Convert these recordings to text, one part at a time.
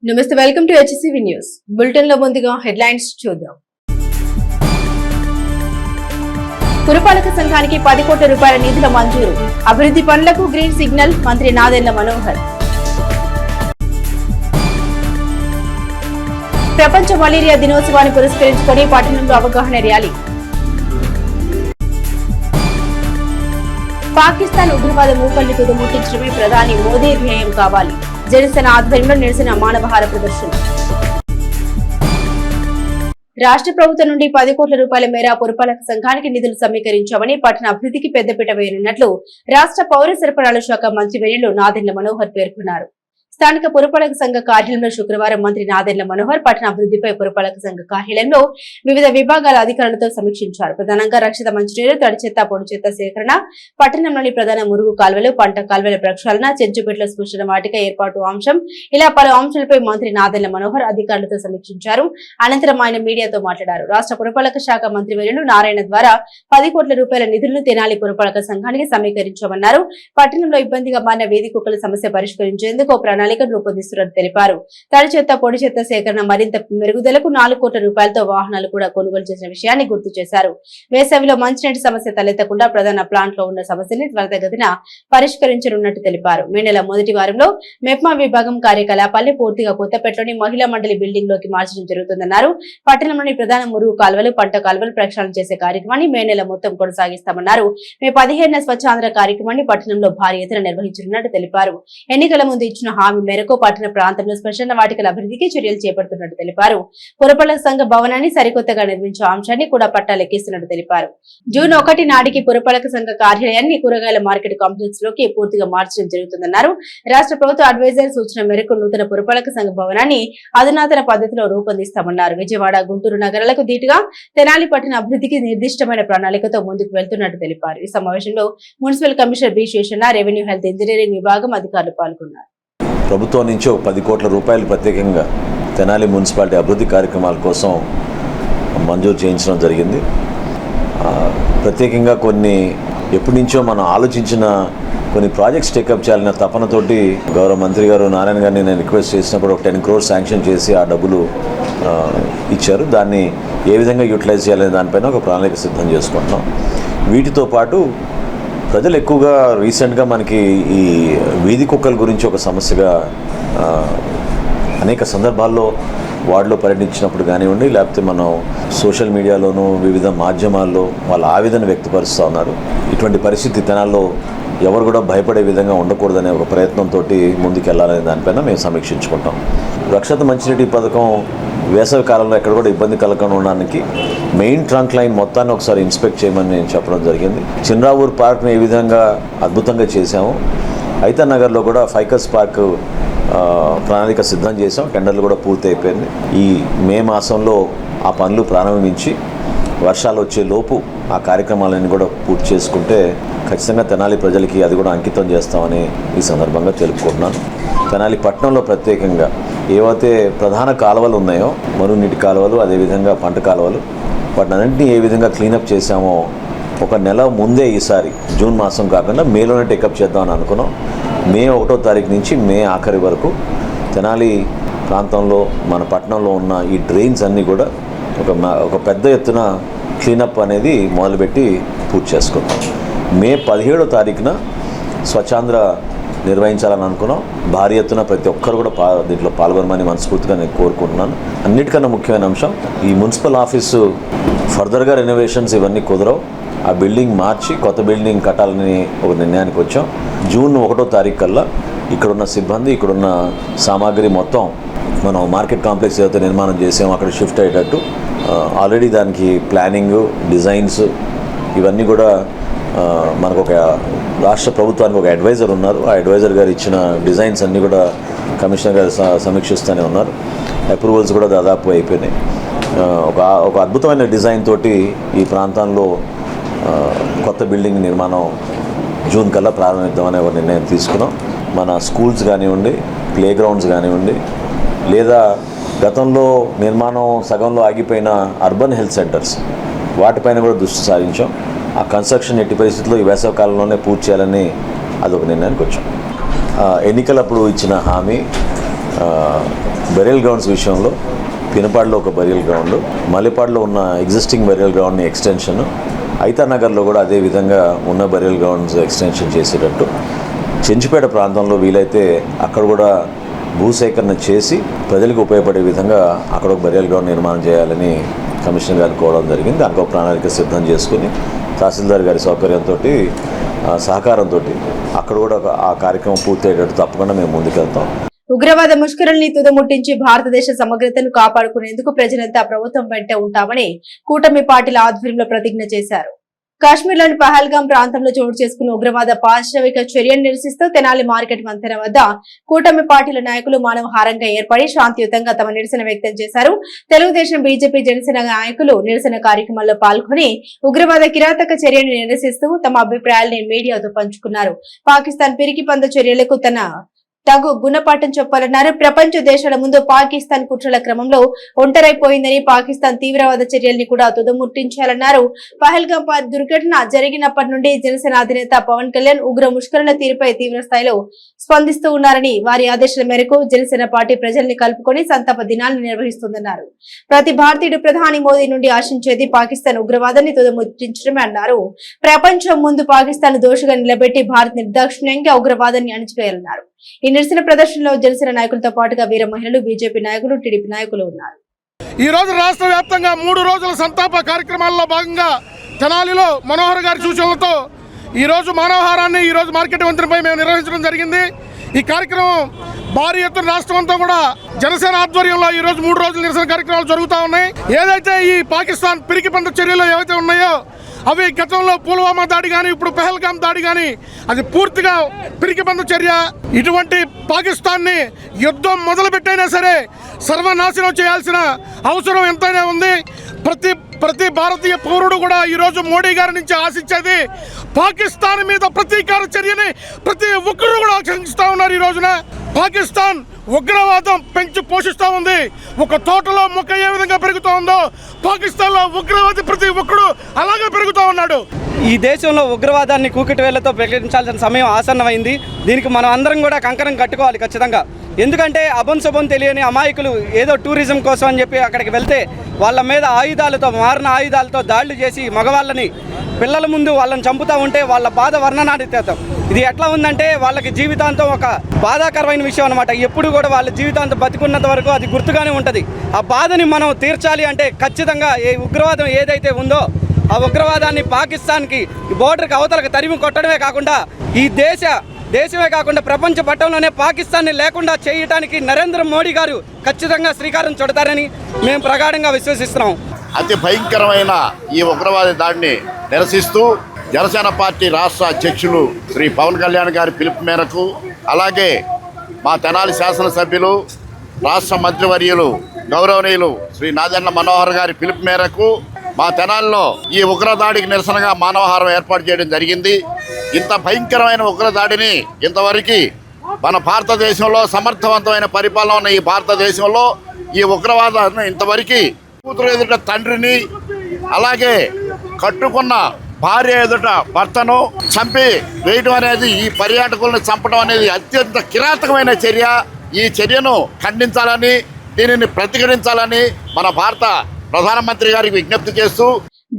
నమస్తే, welcome to HCV news bulletin లో ముందుగా హెడ్లైన్స్ చూద్దాం. పురపాలక సంఘానికి 10 కోట్ల రూపాయల నిధుల మంజూరు. అభివృద్ధి పనులకు గ్రీన్ సిగ్నల్ మంత్రి నాదెండ్ల మనోహర్. ప్రపంచ మలేరియా దినోత్సవాన్ని పురస్కరించుకొని పట్టణంలో అవగాహన ర్యాలీ. పాకిస్తాన్ ఉగ్రవాద మూకల్ని తుదముట్టించడమే ప్రధాని మోదీ ధ్యేయం కావాలి. జనసేన ఆధ్వర్యంలో నిరసన మానవహార ప్రదర్శన. రాష్ట్ర ప్రభుత్వం నుండి 10 కోట్ల రూపాయల మేర పురపాలక సంఘానికి నిధులు సమీకరించామని పట్టణ అభివృద్ధికి పెద్దపీట వేయనున్నట్లు రాష్ట్ర పౌర సరఫరాల శాఖ మంత్రి వర్యులు నాదెండ్ల మనోహర్ పేర్కొన్నారు. స్థానిక పురపాలక సంఘ కార్యాలయంలో శుక్రవారం మంత్రి నాదెండ్ల మనోహర్ పట్టణ అభివృద్ధిపై పురపాలక సంఘ కార్యాలయంలో వివిధ విభాగాల అధికారులతో సమీక్షించారు. ప్రధానంగా రక్షిత మంచినీరు, తడి చెత్త, పొడి చెత్త సేకరణ, పట్టణంలోని ప్రధాన మురుగు కాల్వలు, పంట కాల్వల ప్రక్షాళన, చెంచుపెట్ల స్పృశన వాటిక ఏర్పాటు అంశం, ఇలా పలు అంశాలపై మంత్రి నాదెండ్ల మనోహర్ అధికారులతో సమీక్షించారు. అనంతరం ఆయన మీడియాతో మాట్లాడారు. రాష్ట్ర పురపాలక శాఖ మంత్రి వర్యులు నారాయణ ద్వారా 10 కోట్ల రూపాయల నిధులను తెనాలి పురపాలక సంఘానికి సమీకరించామన్నారు. పట్టణంలో ఇబ్బందిగా మారిన వీధి కుక్కల సమస్య పరిష్కరించేందుకు ప్రణాళికను రూపొందిస్తున్నట్టు తెలిపారు. తడి చెత్త, పొడి చెత్త సేకరణ మరింత మెరుగుదలకు 4 కోట్ల రూపాయలతో వాహనాలు కూడా కొనుగోలు చేసిన విషయాన్ని గుర్తు చేశారు. వేసవిలో మంచినీటి సమస్య తలెత్తకుండా ప్రధాన ప్లాంట్ లో ఉన్న సమస్యని త్వరితగతిన పరిష్కరించనున్నట్టు తెలిపారు. మే నెల మొదటి వారంలో మెప్మా విభాగం కార్యకలాపాల్ని పూర్తిగా కొత్తపేటలోని మహిళా మండలి బిల్డింగ్ లోకి మార్చడం జరుగుతుందన్నారు. పట్టణంలోని ప్రధాన మురుగు కాల్వలు, పంట కాల్వలు ప్రక్షాళన చేసే కార్యక్రమాన్ని మే నెల మొత్తం కొనసాగిస్తామన్నారు. మే 15న స్వచ్ఛాంధ్ర కార్యక్రమాన్ని పట్టణంలో భారీ ఎత్తున నిర్వహించనున్నట్టు తెలిపారు. ఎన్నికల ముందు ఇచ్చిన హామీ మేరకు పట్టణ ప్రాంతంలో శ్మశాన వాటికల అభివృద్ధికి చర్యలు చేపడుతున్నట్టు తెలిపారు. పురపాలక సంఘ భవనాన్ని సరికొత్తగా నిర్మించే అంశాన్ని కూడా పట్టాలెక్కిస్తున్నట్టు తెలిపారు. జూన్ 1 నాటికి పురపాలక సంఘ కార్యాలయాన్ని కూరగాయల మార్కెట్ కాంప్లెక్స్ లోకి పూర్తిగా మార్చడం జరుగుతుందన్నారు. రాష్ట్ర ప్రభుత్వ అడ్వైజర్ సూచన మేరకు నూతన పురపాలక సంఘ భవనాన్ని అధునాతన పద్ధతిలో రూపొందిస్తామన్నారు. విజయవాడ, గుంటూరు నగరాలకు ధీటుగా తెనాలి పట్టణ అభివృద్ధికి నిర్దిష్టమైన ప్రణాళికతో ముందుకు వెళ్తున్నట్టు తెలిపారు. ఈ సమావేశంలో municipal commissioner B Seshanna, revenue, health, engineering విభాగం అధికారులు పాల్గొన్నారు. ప్రభుత్వం నుంచి 10 కోట్ల రూపాయలు ప్రత్యేకంగా తెనాలి మున్సిపాలిటీ అభివృద్ధి కార్యక్రమాల కోసం మంజూరు చేయించడం జరిగింది. ప్రత్యేకంగా కొన్ని ఎప్పటి నుంచో మనం ఆలోచించిన కొన్ని ప్రాజెక్ట్స్ టేకప్ చేయాలన్న తపనతోటి గౌరవ మంత్రి గారు నారాయణ గారిని నేను రిక్వెస్ట్ చేసినప్పుడు 10 crores శాంక్షన్ చేసి ఆ డబ్బులు ఇచ్చారు. దాన్ని ఏ విధంగా యూటిలైజ్ చేయాలనే దానిపైన ఒక ప్రణాళిక సిద్ధం చేసుకుంటున్నాం. వీటితో పాటు ప్రజలు ఎక్కువగా రీసెంట్గా మనకి ఈ వీధి కుక్కల గురించి ఒక సమస్యగా అనేక సందర్భాల్లో వార్డులో పర్యటించినప్పుడు కానివ్వండి, లేకపోతే మనం సోషల్ మీడియాలోనూ వివిధ మాధ్యమాల్లో వాళ్ళ ఆవేదన వ్యక్తపరుస్తూ ఉన్నారు. ఇటువంటి పరిస్థితి తెనాల్లో ఎవరు కూడా భయపడే విధంగా ఉండకూడదనే ఒక ప్రయత్నంతో ముందుకు వెళ్ళాలనే దానిపైన మేము సమీక్షించుకుంటాం. రక్షిత మంచినీటి పథకం వేసవి కాలంలో ఎక్కడ కూడా ఇబ్బంది కలగకుండా ఉండడానికి మెయిన్ ట్రంక్ లైన్ మొత్తాన్ని ఒకసారి ఇన్స్పెక్ట్ చేయమని నేను చెప్పడం జరిగింది. చిన్రావూర్ పార్క్ని ఏ విధంగా అద్భుతంగా చేశాము, ఐతా నగర్లో కూడా ఫైకస్ పార్క్ ప్రణాళిక సిద్ధం చేసాం. టెండర్లు కూడా పూర్తి అయిపోయింది. ఈ మే మాసంలో ఆ పనులు ప్రారంభించి వర్షాలు వచ్చే లోపు ఆ కార్యక్రమాలన్నీ కూడా పూర్తి చేసుకుంటే ఖచ్చితంగా తెనాలి ప్రజలకి అది కూడా అంకితం చేస్తామని ఈ సందర్భంగా తెలుపుకుంటున్నాను. తెనాలి పట్టణంలో ప్రత్యేకంగా ఏవైతే ప్రధాన కాలువలు ఉన్నాయో, మరుగునీటి కాలువలు, అదేవిధంగా పంట కాలువలు, వాటినన్నింటినీ ఏ విధంగా క్లీనప్ చేశామో ఒక నెల ముందే ఈసారి జూన్ మాసం కాకుండా మేలోనే టేకప్ చేద్దామని అనుకున్నాం. మే 1వ తారీఖు నుంచి మే ఆఖరి వరకు తెనాలి ప్రాంతంలో మన పట్టణంలో ఉన్న ఈ డ్రైన్స్ అన్నీ కూడా ఒక పెద్ద ఎత్తున క్లీనప్ అనేది మొదలుపెట్టి పూర్తి చేసుకుంటాం. మే 17వ తారీఖున స్వచ్ఛాంధ్ర నిర్వహించాలని అనుకున్నాం. భారీ ఎత్తున ప్రతి ఒక్కరు కూడా దీంట్లో పాల్గొనమని మనస్ఫూర్తిగా నేను కోరుకుంటున్నాను. అన్నిటికన్నా ముఖ్యమైన అంశం, ఈ మున్సిపల్ ఆఫీసు ఫర్దర్గా రెనోవేషన్స్ ఇవన్నీ కుదరవు. ఆ బిల్డింగ్ మార్చి కొత్త బిల్డింగ్ కట్టాలని ఒక నిర్ణయానికి వచ్చాం. జూన్ 1వ తారీఖు కల్లా ఇక్కడున్న సిబ్బంది, ఇక్కడున్న సామాగ్రి మొత్తం మనం మార్కెట్ కాంప్లెక్స్ ఏదైతే నిర్మాణం చేసామో అక్కడ షిఫ్ట్ అయ్యేటట్టు ఆల్రెడీ దానికి ప్లానింగ్, డిజైన్స్ ఇవన్నీ కూడా మనకు ఒక రాష్ట్ర ప్రభుత్వానికి ఒక అడ్వైజర్ ఉన్నారు. ఆ అడ్వైజర్ గారు ఇచ్చిన డిజైన్స్ అన్నీ కూడా కమిషనర్ గారు సమీక్షిస్తూనే ఉన్నారు. అప్రూవల్స్ కూడా దాదాపు అయిపోయినాయి. ఒక అద్భుతమైన డిజైన్ తోటి ఈ ప్రాంతంలో కొత్త బిల్డింగ్ నిర్మాణం జూన్ కల్లా ప్రారంభిద్దామనే ఒక నిర్ణయం తీసుకున్నాం. మన స్కూల్స్ కానివ్వండి, ప్లే గ్రౌండ్స్ కానివ్వండి, లేదా గతంలో నిర్మాణం సగంలో ఆగిపోయిన అర్బన్ హెల్త్ సెంటర్స్ వాటిపైన కూడా దృష్టి సారించాం. ఆ కన్స్ట్రక్షన్ ఎట్టి పరిస్థితుల్లో ఈ వేసవి కాలంలోనే పూర్తి చేయాలని అదొక నిర్ణయానికి వచ్చాం. ఎన్నికలప్పుడు ఇచ్చిన హామీ బరియల్ గ్రౌండ్స్ విషయంలో పినపాడులో ఒక బరియల్ గ్రౌండ్, మల్లెపాడులో ఉన్న ఎగ్జిస్టింగ్ బరియల్ గ్రౌండ్ని ఎక్స్టెన్షన్, ఐతానగర్లో కూడా అదే విధంగా ఉన్న బరియల్ గ్రౌండ్స్ ఎక్స్టెన్షన్ చేసేటట్టు, చెంచుపేట ప్రాంతంలో వీలైతే అక్కడ కూడా భూసేకరణ చేసి ప్రజలకు ఉపయోగపడే విధంగా అక్కడ ఒక బరియల్ గ్రౌండ్ నిర్మాణం చేయాలని కమిషనర్ గారిని కోరడం జరిగింది. దానికి ఒక ప్రణాళిక సిద్ధం చేసుకుని తహసీల్దార్ గారి సౌకర్యంతో సహకారంతో అక్కడ కూడా ఆ కార్యక్రమం పూర్తయ్యేటట్టు తప్పకుండా మేము ముందుకెళ్తాం. ఉగ్రవాద ముష్కరుల్ని తుదముట్టించి భారతదేశ సమగ్రతను కాపాడుకునేందుకు ప్రజలంతా ప్రభుత్వం వెంట ఉంటామని కూటమి పార్టీల ఆధ్వర్యంలో ప్రతిజ్ఞ చేశారు. కాశ్మీర్లోని పహల్గాం ప్రాంతంలో చోటు చేసుకున్న ఉగ్రవాద పాశవిక చర్యను నిరసిస్తూ తెనాలి మార్కెట్ వంతెన వద్ద కూటమి పార్టీల నాయకులు మానవహారంగా ఏర్పడి శాంతియుతంగా తమ నిరసన వ్యక్తం చేశారు. తెలుగుదేశం, బీజేపీ, జనసేన నాయకులు నిరసన కార్యక్రమాల్లో పాల్గొని ఉగ్రవాద కిరాతక చర్యను నిరసిస్తూ తమ అభిప్రాయాలను మీడియాతో పంచుకున్నారు. పాకిస్తాన్ పిరికి పంద చర్యలకు తన తగు గుణపాఠం చెప్పాలన్నారు. ప్రపంచ దేశాల ముందు పాకిస్తాన్ కుట్రల క్రమంలో ఒంటరైపోయిందని, పాకిస్తాన్ తీవ్రవాద చర్యల్ని కూడా తుదముట్టించాలన్నారు. పహల్గాం దుర్ఘటన జరిగినప్పటి నుండి జనసేన అధినేత పవన్ కళ్యాణ్ ఉగ్ర ముష్కరుల తీరుపై తీవ్ర స్థాయిలో స్పందిస్తూ ఉన్నారని, వారి ఆదేశాల మేరకు జనసేన పార్టీ ప్రజల్ని కలుపుకొని సంతాప దినాలను నిర్వహిస్తుందన్నారు. ప్రతి భారతీయుడు ప్రధాని మోదీ నుండి ఆశించేది పాకిస్తాన్ ఉగ్రవాదాన్ని తుదముట్టించడమే అన్నారు. ప్రపంచం ముందు పాకిస్తాన్ దోషిగా నిలబెట్టి భారత్ నిర్దాక్షిణ్యంగా ఉగ్రవాదాన్ని అణిచివేయాలన్నారు. ఈ నిరసన ప్రదర్శనలో జనసేన నాయకులతో పాటుగా వీర మహిళలు, బీజేపీ నాయకులు, టీడీపీ నాయకులు ఉన్నారు. ఈ రోజు రాష్ట్ర వ్యాప్తంగా 3 రోజుల సంతాప కార్యక్రమాల్లో భాగంగా తెనాలిలో మనోహర్ గారి సూచనలతో ఈ రోజు మానవహారాన్ని ఈ రోజు మార్కెట్ వంతెనపై మేము నిర్వహించడం జరిగింది. ఈ కార్యక్రమం భారీ ఎత్తున రాష్ట్రం అంతా కూడా జనసేన ఆధ్వర్యంలో ఈ రోజు 3 రోజుల నిరసన కార్యక్రమాలు జరుగుతూ ఉన్నాయి. ఏదైతే ఈ పాకిస్తాన్ పిరికి పంద చర్యలు ఏవైతే ఉన్నాయో అవి గతంలో పుల్వామా దాడి కానీ ఇప్పుడు పెహల్గాం దాడి కానీ అది పూర్తిగా పిరికి పంద చర్య. ఇటువంటి పాకిస్తాన్ని యుద్ధం మొదలుపెట్టైనా సరే సర్వనాశనం చేయాల్సిన అవసరం ఎంతైనా ఉంది. ప్రతి భారతీయ పౌరుడు కూడా ఈరోజు మోడీ గారి నుంచి ఆశించేది పాకిస్తాన్ మీద ప్రతీకార చర్యని ప్రతి ఒక్కరు కూడా ఆశిస్తూ ఉన్నారు. ఈ రోజున పాకిస్తాన్ ఉగ్రవాదం పెంచి పోషిస్తూ ఉంది. ఒక తోటలో మొక్క ఏ విధంగా పెరుగుతూ ఉందో పాకిస్తాన్ లో ఉగ్రవాది ప్రతి ఒక్కడు అలాగే పెరుగుతూ ఉన్నాడు. ఈ దేశంలో ఉగ్రవాదాన్ని కూకిటి వేళ్లతో ప్రకటించాల్సిన సమయం ఆసన్నమైంది. దీనికి మనం అందరం కూడా కంకణం కట్టుకోవాలి ఖచ్చితంగా. ఎందుకంటే అభంశుభం తెలియని అమాయకులు ఏదో టూరిజం కోసం అని చెప్పి అక్కడికి వెళ్తే వాళ్ళ మీద ఆయుధాలతో, మారిన ఆయుధాలతో దాడులు చేసి మగవాళ్ళని, పిల్లల ముందు వాళ్ళని చంపుతూ ఉంటే వాళ్ళ బాధ వర్ణనాతీతం. ఇది ఎట్లా ఉందంటే వాళ్ళకి జీవితాంతం ఒక బాధాకరమైన విషయం అనమాట. ఎప్పుడు కూడా వాళ్ళ జీవితాంతం బతికున్నంత వరకు అది గుర్తుగానే ఉంటుంది. ఆ బాధని మనం తీర్చాలి అంటే ఖచ్చితంగా ఈ ఉగ్రవాదం ఏదైతే ఉందో ఆ ఉగ్రవాదాన్ని పాకిస్తాన్కి బోర్డర్కి అవతలకు తరిమి కొట్టడమే కాకుండా ఈ దేశమే కాకుండా ప్రపంచ పట్టణంలోనే పాకిస్తాన్ని లేకుండా చేయడానికి నరేంద్ర మోడీ గారు ఖచ్చితంగా శ్రీకారం చుడతారని మేము ప్రగాఢంగా విశ్వసిస్తున్నాం. అతి భయంకరమైన ఈ ఉగ్రవాద దాడిని నిరసిస్తూ జనసేన పార్టీ రాష్ట్ర అధ్యక్షులు శ్రీ పవన్ కళ్యాణ్ గారి పిలుపు మేరకు, అలాగే మా తెనాలి శాసనసభ్యులు, రాష్ట్ర మంత్రివర్యులు గౌరవనీయులు శ్రీ నాదెండ్ల మనోహర్ గారి పిలుపు మేరకు మా తెనాలిలో ఈ ఉగ్రదాడికి నిరసనగా మానవహారం ఏర్పాటు చేయడం జరిగింది. ఇంత భయంకరమైన ఉగ్రదాడిని ఇంతవరకు మన భారతదేశంలో సమర్థవంతమైన పరిపాలన ఉన్న ఈ భారతదేశంలో ఈ ఉగ్రవాదాన్ని ఇంతవరకు కూతురు ఎదుట తండ్రిని, అలాగే కట్టుకున్న భార్య ఎదుట భర్తను చంపి వేయడం అనేది, ఈ పర్యాటకులను చంపడం అనేది అత్యంత కిరాతకమైన చర్య. ఈ చర్యను ఖండించాలని, దీనిని ప్రతిఘటించాలని మన భారత ప్రధానమంత్రి గారికి విజ్ఞప్తి చేస్తూ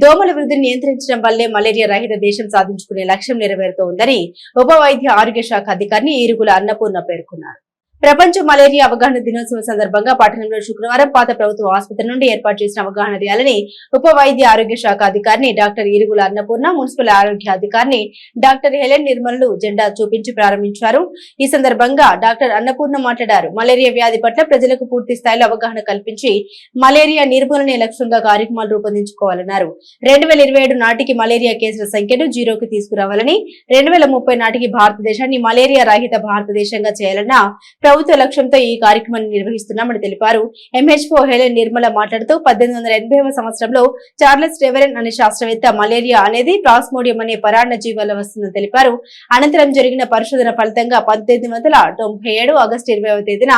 దోమల వృద్ధిని నియంత్రించడం వల్లే మలేరియా రహిత దేశం సాధించుకునే లక్ష్యం నెరవేరుతోందని ఉప వైద్య ఆరోగ్య శాఖ అధికారిని ఈరుగుల అన్నపూర్ణ పేర్కొన్నారు. ప్రపంచ మలేరియా అవగాహన దినోత్సవం సందర్భంగా పట్టణంలో శుక్రవారం పాత ప్రభుత్వ ఆసుపత్రి నుండి ఏర్పాటు చేసిన అవగాహన ర్యాలీని ఉప వైద్య ఆరోగ్య శాఖ అధికారిని డాక్టర్ ఈరుగుల అన్నపూర్ణ, మున్సిపల్ ఆరోగ్య అధికారిని డాక్టర్ హెలెన్ నిర్మలు జెండా చూపించి ప్రారంభించారు. ఈ సందర్భంగా డాక్టర్ అన్నపూర్ణ మాట్లాడారు. మలేరియా వ్యాధి పట్ల ప్రజలకు పూర్తి స్థాయిలో అవగాహన కల్పించి మలేరియా నిర్మూలనే లక్ష్యంగా కార్యక్రమాలు రూపొందించుకోవాలన్నారు. 2027 నాటికి మలేరియా కేసుల సంఖ్యను 0కి తీసుకురావాలని, 2030 నాటికి భారతదేశాన్ని మలేరియా రహిత భారతదేశంగా చేయాలన్న ప్రభుత్వ లక్ష్యంతో ఈ కార్యక్రమాన్ని నిర్వహిస్తున్నామని తెలిపారు. ఎంహెచ్ఓ హెలెన్ నిర్మల మాట్లాడుతూ 1880వ సంవత్సరంలో చార్లెస్ డెవెరన్ అనే శాస్త్రవేత్త మలేరియా అనేది ప్లాస్మోడియం అనే పరాన్న జీవాల వస్తుందని తెలిపారు. అనంతరం జరిగిన పరిశోధన ఫలితంగా 1897 ఆగస్టు 20వ తేదీన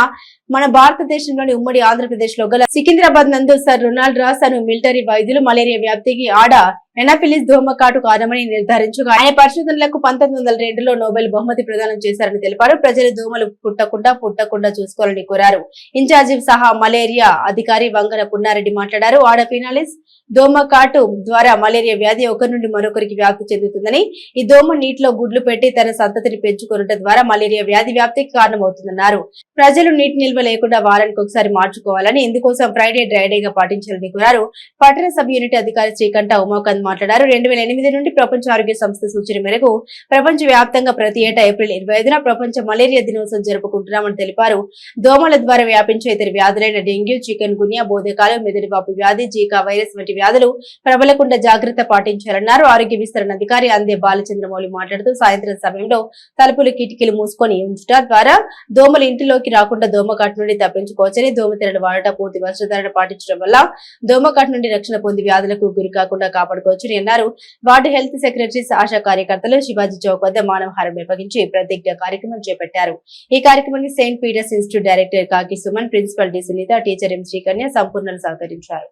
మన భారతదేశంలోని ఉమ్మడి ఆంధ్రప్రదేశ్ లో గల సికింద్రాబాద్ నందు సర్ రొనాల్డ్ రాస్ అను మిలిటరీ వైద్యులు మలేరియా వ్యాప్తికి ఆడ ఎనాఫిలిస్ దోమకాటు కారణమని నిర్ధారించగా ఆయన పరిశోధనలకు 1902లో నోబెల్ బహుమతి ప్రదానం చేశారని తెలిపారు. ప్రజలు దోమలు పుట్టకుండా చూసుకోవాలని కోరారు. ఇన్ఛార్జి సహా మలేరియా అధికారి వంగన పున్నారెడ్డి మాట్లాడారు. ఆడఫినాలిస్ దోమకాటు ద్వారా మలేరియా వ్యాధి ఒకరి నుండి మరొకరికి వ్యాప్తి చెందుతుందని, ఈ దోమ నీటిలో గుడ్లు పెట్టి తన సంతతిని పెంచుకోవడం ద్వారా మలేరియా వ్యాధి వ్యాప్తికి కారణమవుతుందన్నారు. ప్రజలు నీటి నిల్వ లేకుండా వారానికి ఒకసారి మార్చుకోవాలని, ఇందుకోసం ఫ్రైడే డ్రైడేగా పాటించాలని కోరారు. పట్టణ సబ్ యూనిట్ అధికారి శ్రీకంఠ ఉమాకాంత్ మాట్లాడారు. 2008 నుండి ప్రపంచ ఆరోగ్య సంస్థ సూచన మేరకు ప్రపంచ వ్యాప్తంగా ప్రతి ఏటా ఏప్రిల్ 25న ప్రపంచ మలేరియా దినోత్సవం జరుపుకుంటున్నామని తెలిపారు. దోమల ద్వారా వ్యాపించే ఇతర వ్యాధులైన డెంగ్యూ, చికెన్ గున్యా, బోధకాలు, మెదడువాపు వ్యాధి, జీకా వైరస్ వంటి వ్యాధులు ప్రబలకుండా జాగ్రత్త పాటించాలన్నారు. ఆరోగ్య విస్తరణ అధికారి అందే బాలచంద్రమౌళి మాట్లాడుతూ సాయంత్రం సమయంలో తలుపులు కిటికీలు మూసుకొని ఉంచడం ద్వారా దోమలు ఇంటిలోకి రాకుండా దోమకాటు నుండి తప్పించుకోవచ్చని, దోమతెరలు వాడటం, పూర్తి వస్త్రధారణ పాటించడం వల్ల దోమకాటు నుండి రక్షణ పొంది వ్యాధులకు గురి కాకుండా కాపాడుకోవచ్చని అన్నారు. వార్డు హెల్త్ సెక్రటరీస్, ఆశా కార్యకర్తలు శివాజీ చౌక్ వద్ద మానవహారం నిర్వహించి ప్రతిజ్ఞ కార్యక్రమం చేపట్టారు. ఈ కార్యక్రమానికి Saint Peter's institute director Kaki Suman, principal D Sunitha, teacher M Srikanya సంపూర్ణలు సహకరించారు.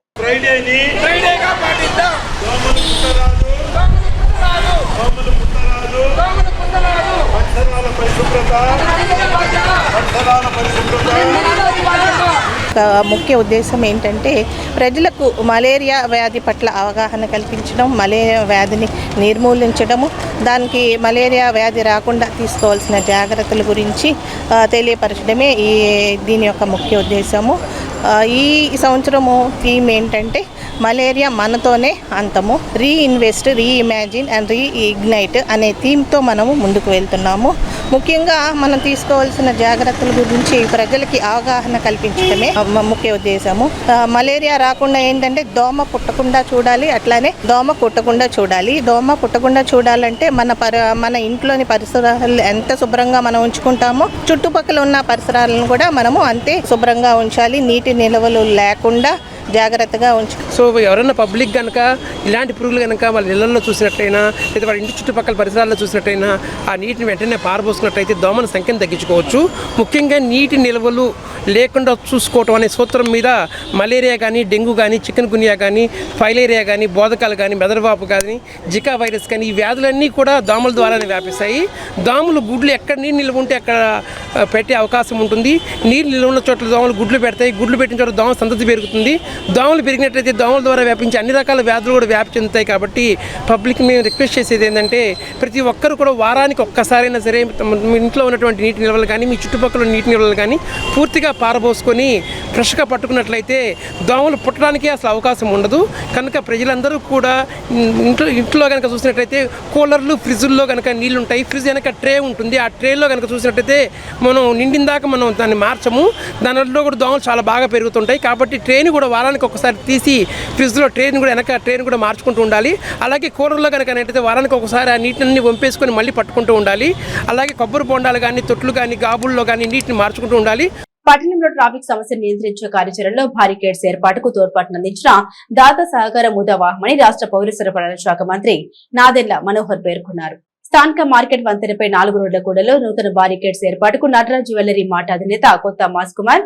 ముఖ్య ఉద్దేశం ఏంటంటే ప్రజలకు మలేరియా వ్యాధి పట్ల అవగాహన కల్పించడం, మలేరియా వ్యాధిని నిర్మూలించడము, దానికి మలేరియా వ్యాధి రాకుండా తీసుకోవాల్సిన జాగ్రత్తల గురించి తెలియపరచడమే దీని యొక్క ముఖ్య ఉద్దేశము. ఈ సంవత్సరము థీమ్ ఏంటంటే మలేరియా మనతోనే అంతము, రీఇన్వెస్ట్, రీఇమాజిన్ అండ్ రీఇగ్నైట్ అనే థీమ్తో మనము ముందుకు వెళ్తున్నాము. ముఖ్యంగా మనం తీసుకోవాల్సిన జాగ్రత్తల గురించి ప్రజలకి అవగాహన కల్పించడమే ముఖ్య ఉద్దేశము. మలేరియా రాకుండా ఏంటంటే దోమ పుట్టకుండా చూడాలి, అట్లానే దోమ కుట్టకుండా చూడాలి. దోమ పుట్టకుండా చూడాలంటే మన ఇంట్లోని పరిసరాలు ఎంత శుభ్రంగా మనం ఉంచుకుంటామో చుట్టుపక్కల ఉన్న పరిసరాలను కూడా మనము అంతే శుభ్రంగా ఉంచాలి. నీటి నిల్వలు లేకుండా జాగ్రత్తగా ఉంచు. సో ఎవరైనా పబ్లిక్ కనుక ఇలాంటి పురుగులు కనుక వాళ్ళ ఇళ్లలో చూసినట్టయినా లేదా వాళ్ళ ఇంటి చుట్టుపక్కల పరిసరాల్లో చూసినట్టయినా ఆ నీటిని వెంటనే పారబోసుకున్నట్టయితే దోమల సంఖ్యను తగ్గించుకోవచ్చు. ముఖ్యంగా నీటి నిల్వలు లేకుండా చూసుకోవటం అనే సూత్రం మీద మలేరియా కానీ, డెంగ్యూ కానీ, చికెన్ గున్యా కానీ, ఫైలేరియా కానీ, బోధకాలు కానీ, మెదడువాపు కానీ, జికా వైరస్ కానీ, ఈ వ్యాధులన్నీ కూడా దోమల ద్వారానే వ్యాపిస్తాయి. దోమలు గుడ్లు ఎక్కడ నీరు నిల్వ ఉంటే అక్కడ పెట్టే అవకాశం ఉంటుంది. నీరు నిల్వ ఉన్న చోట్ల దోమలు గుడ్లు పెడతాయి. గుడ్లు పెట్టిన చోట దోమల సంతతి పెరుగుతుంది. దోమలు పెరిగినట్లయితే దోమల ద్వారా వ్యాపించే అన్ని రకాల వ్యాధులు కూడా వ్యాప్తి చెందుతాయి. కాబట్టి పబ్లిక్ మేము రిక్వెస్ట్ చేసేది ఏంటంటే ప్రతి ఒక్కరు కూడా వారానికి ఒక్కసారైనా సరే మీ ఇంట్లో ఉన్నటువంటి నీటి నిల్వలు కానీ, మీ చుట్టుపక్కల నీటి నిల్వలు కానీ పూర్తిగా పారబోసుకొని ఫ్రెష్గా పట్టుకున్నట్లయితే దోమలు పుట్టడానికి అసలు అవకాశం ఉండదు. కనుక ప్రజలందరూ కూడా ఇంట్లో కనుక చూసినట్లయితే కూలర్లు, ఫ్రిడ్జ్ల్లో కనుక నీళ్ళు ఉంటాయి. ఫ్రిడ్జ్ కనుక ట్రే ఉంటుంది. ఆ ట్రేలో కనుక చూసినట్లయితే మనం నిండిన దాకా మనం దాన్ని మార్చము. దానిలో కూడా దోమలు చాలా బాగా పెరుగుతుంటాయి. కాబట్టి ట్రేని కూడా వారానికి ఒకసారి తీసి ఫ్రిడ్జ్లో ట్రేని కూడా మార్చుకుంటూ ఉండాలి. అలాగే కూలర్లో కనుక ఏంటంటే వారానికి ఒకసారి ఆ నీటిని వంపేసుకొని మళ్ళీ పట్టుకుంటూ ఉండాలి. అలాగే కొబ్బరి బొండాలు కానీ, తొట్లు కానీ, గాబుల్లో కానీ నీటిని మార్చుకుంటూ ఉండాలి. పట్టణంలో ట్రాఫిక్ సమస్యను నియంత్రించే కార్యాచరణలో బారికేడ్స్ ఏర్పాటుకు తోడ్పాటునందించిన దాత సహకార ముదావాహమని రాష్ట్ర పౌర సరఫరాల శాఖ మంత్రి నాదెండ్ల మనోహర్ పేర్కొన్నారు. స్థానిక మార్కెట్ వంతెనపై 4 రోడ్ల కూడలో నూతన బారికేడ్స్ ఏర్పాటుకు నటరాజ్ జ్యువెలరీ మార్ట్ అధినేత కొత్త మాస్ కుమార్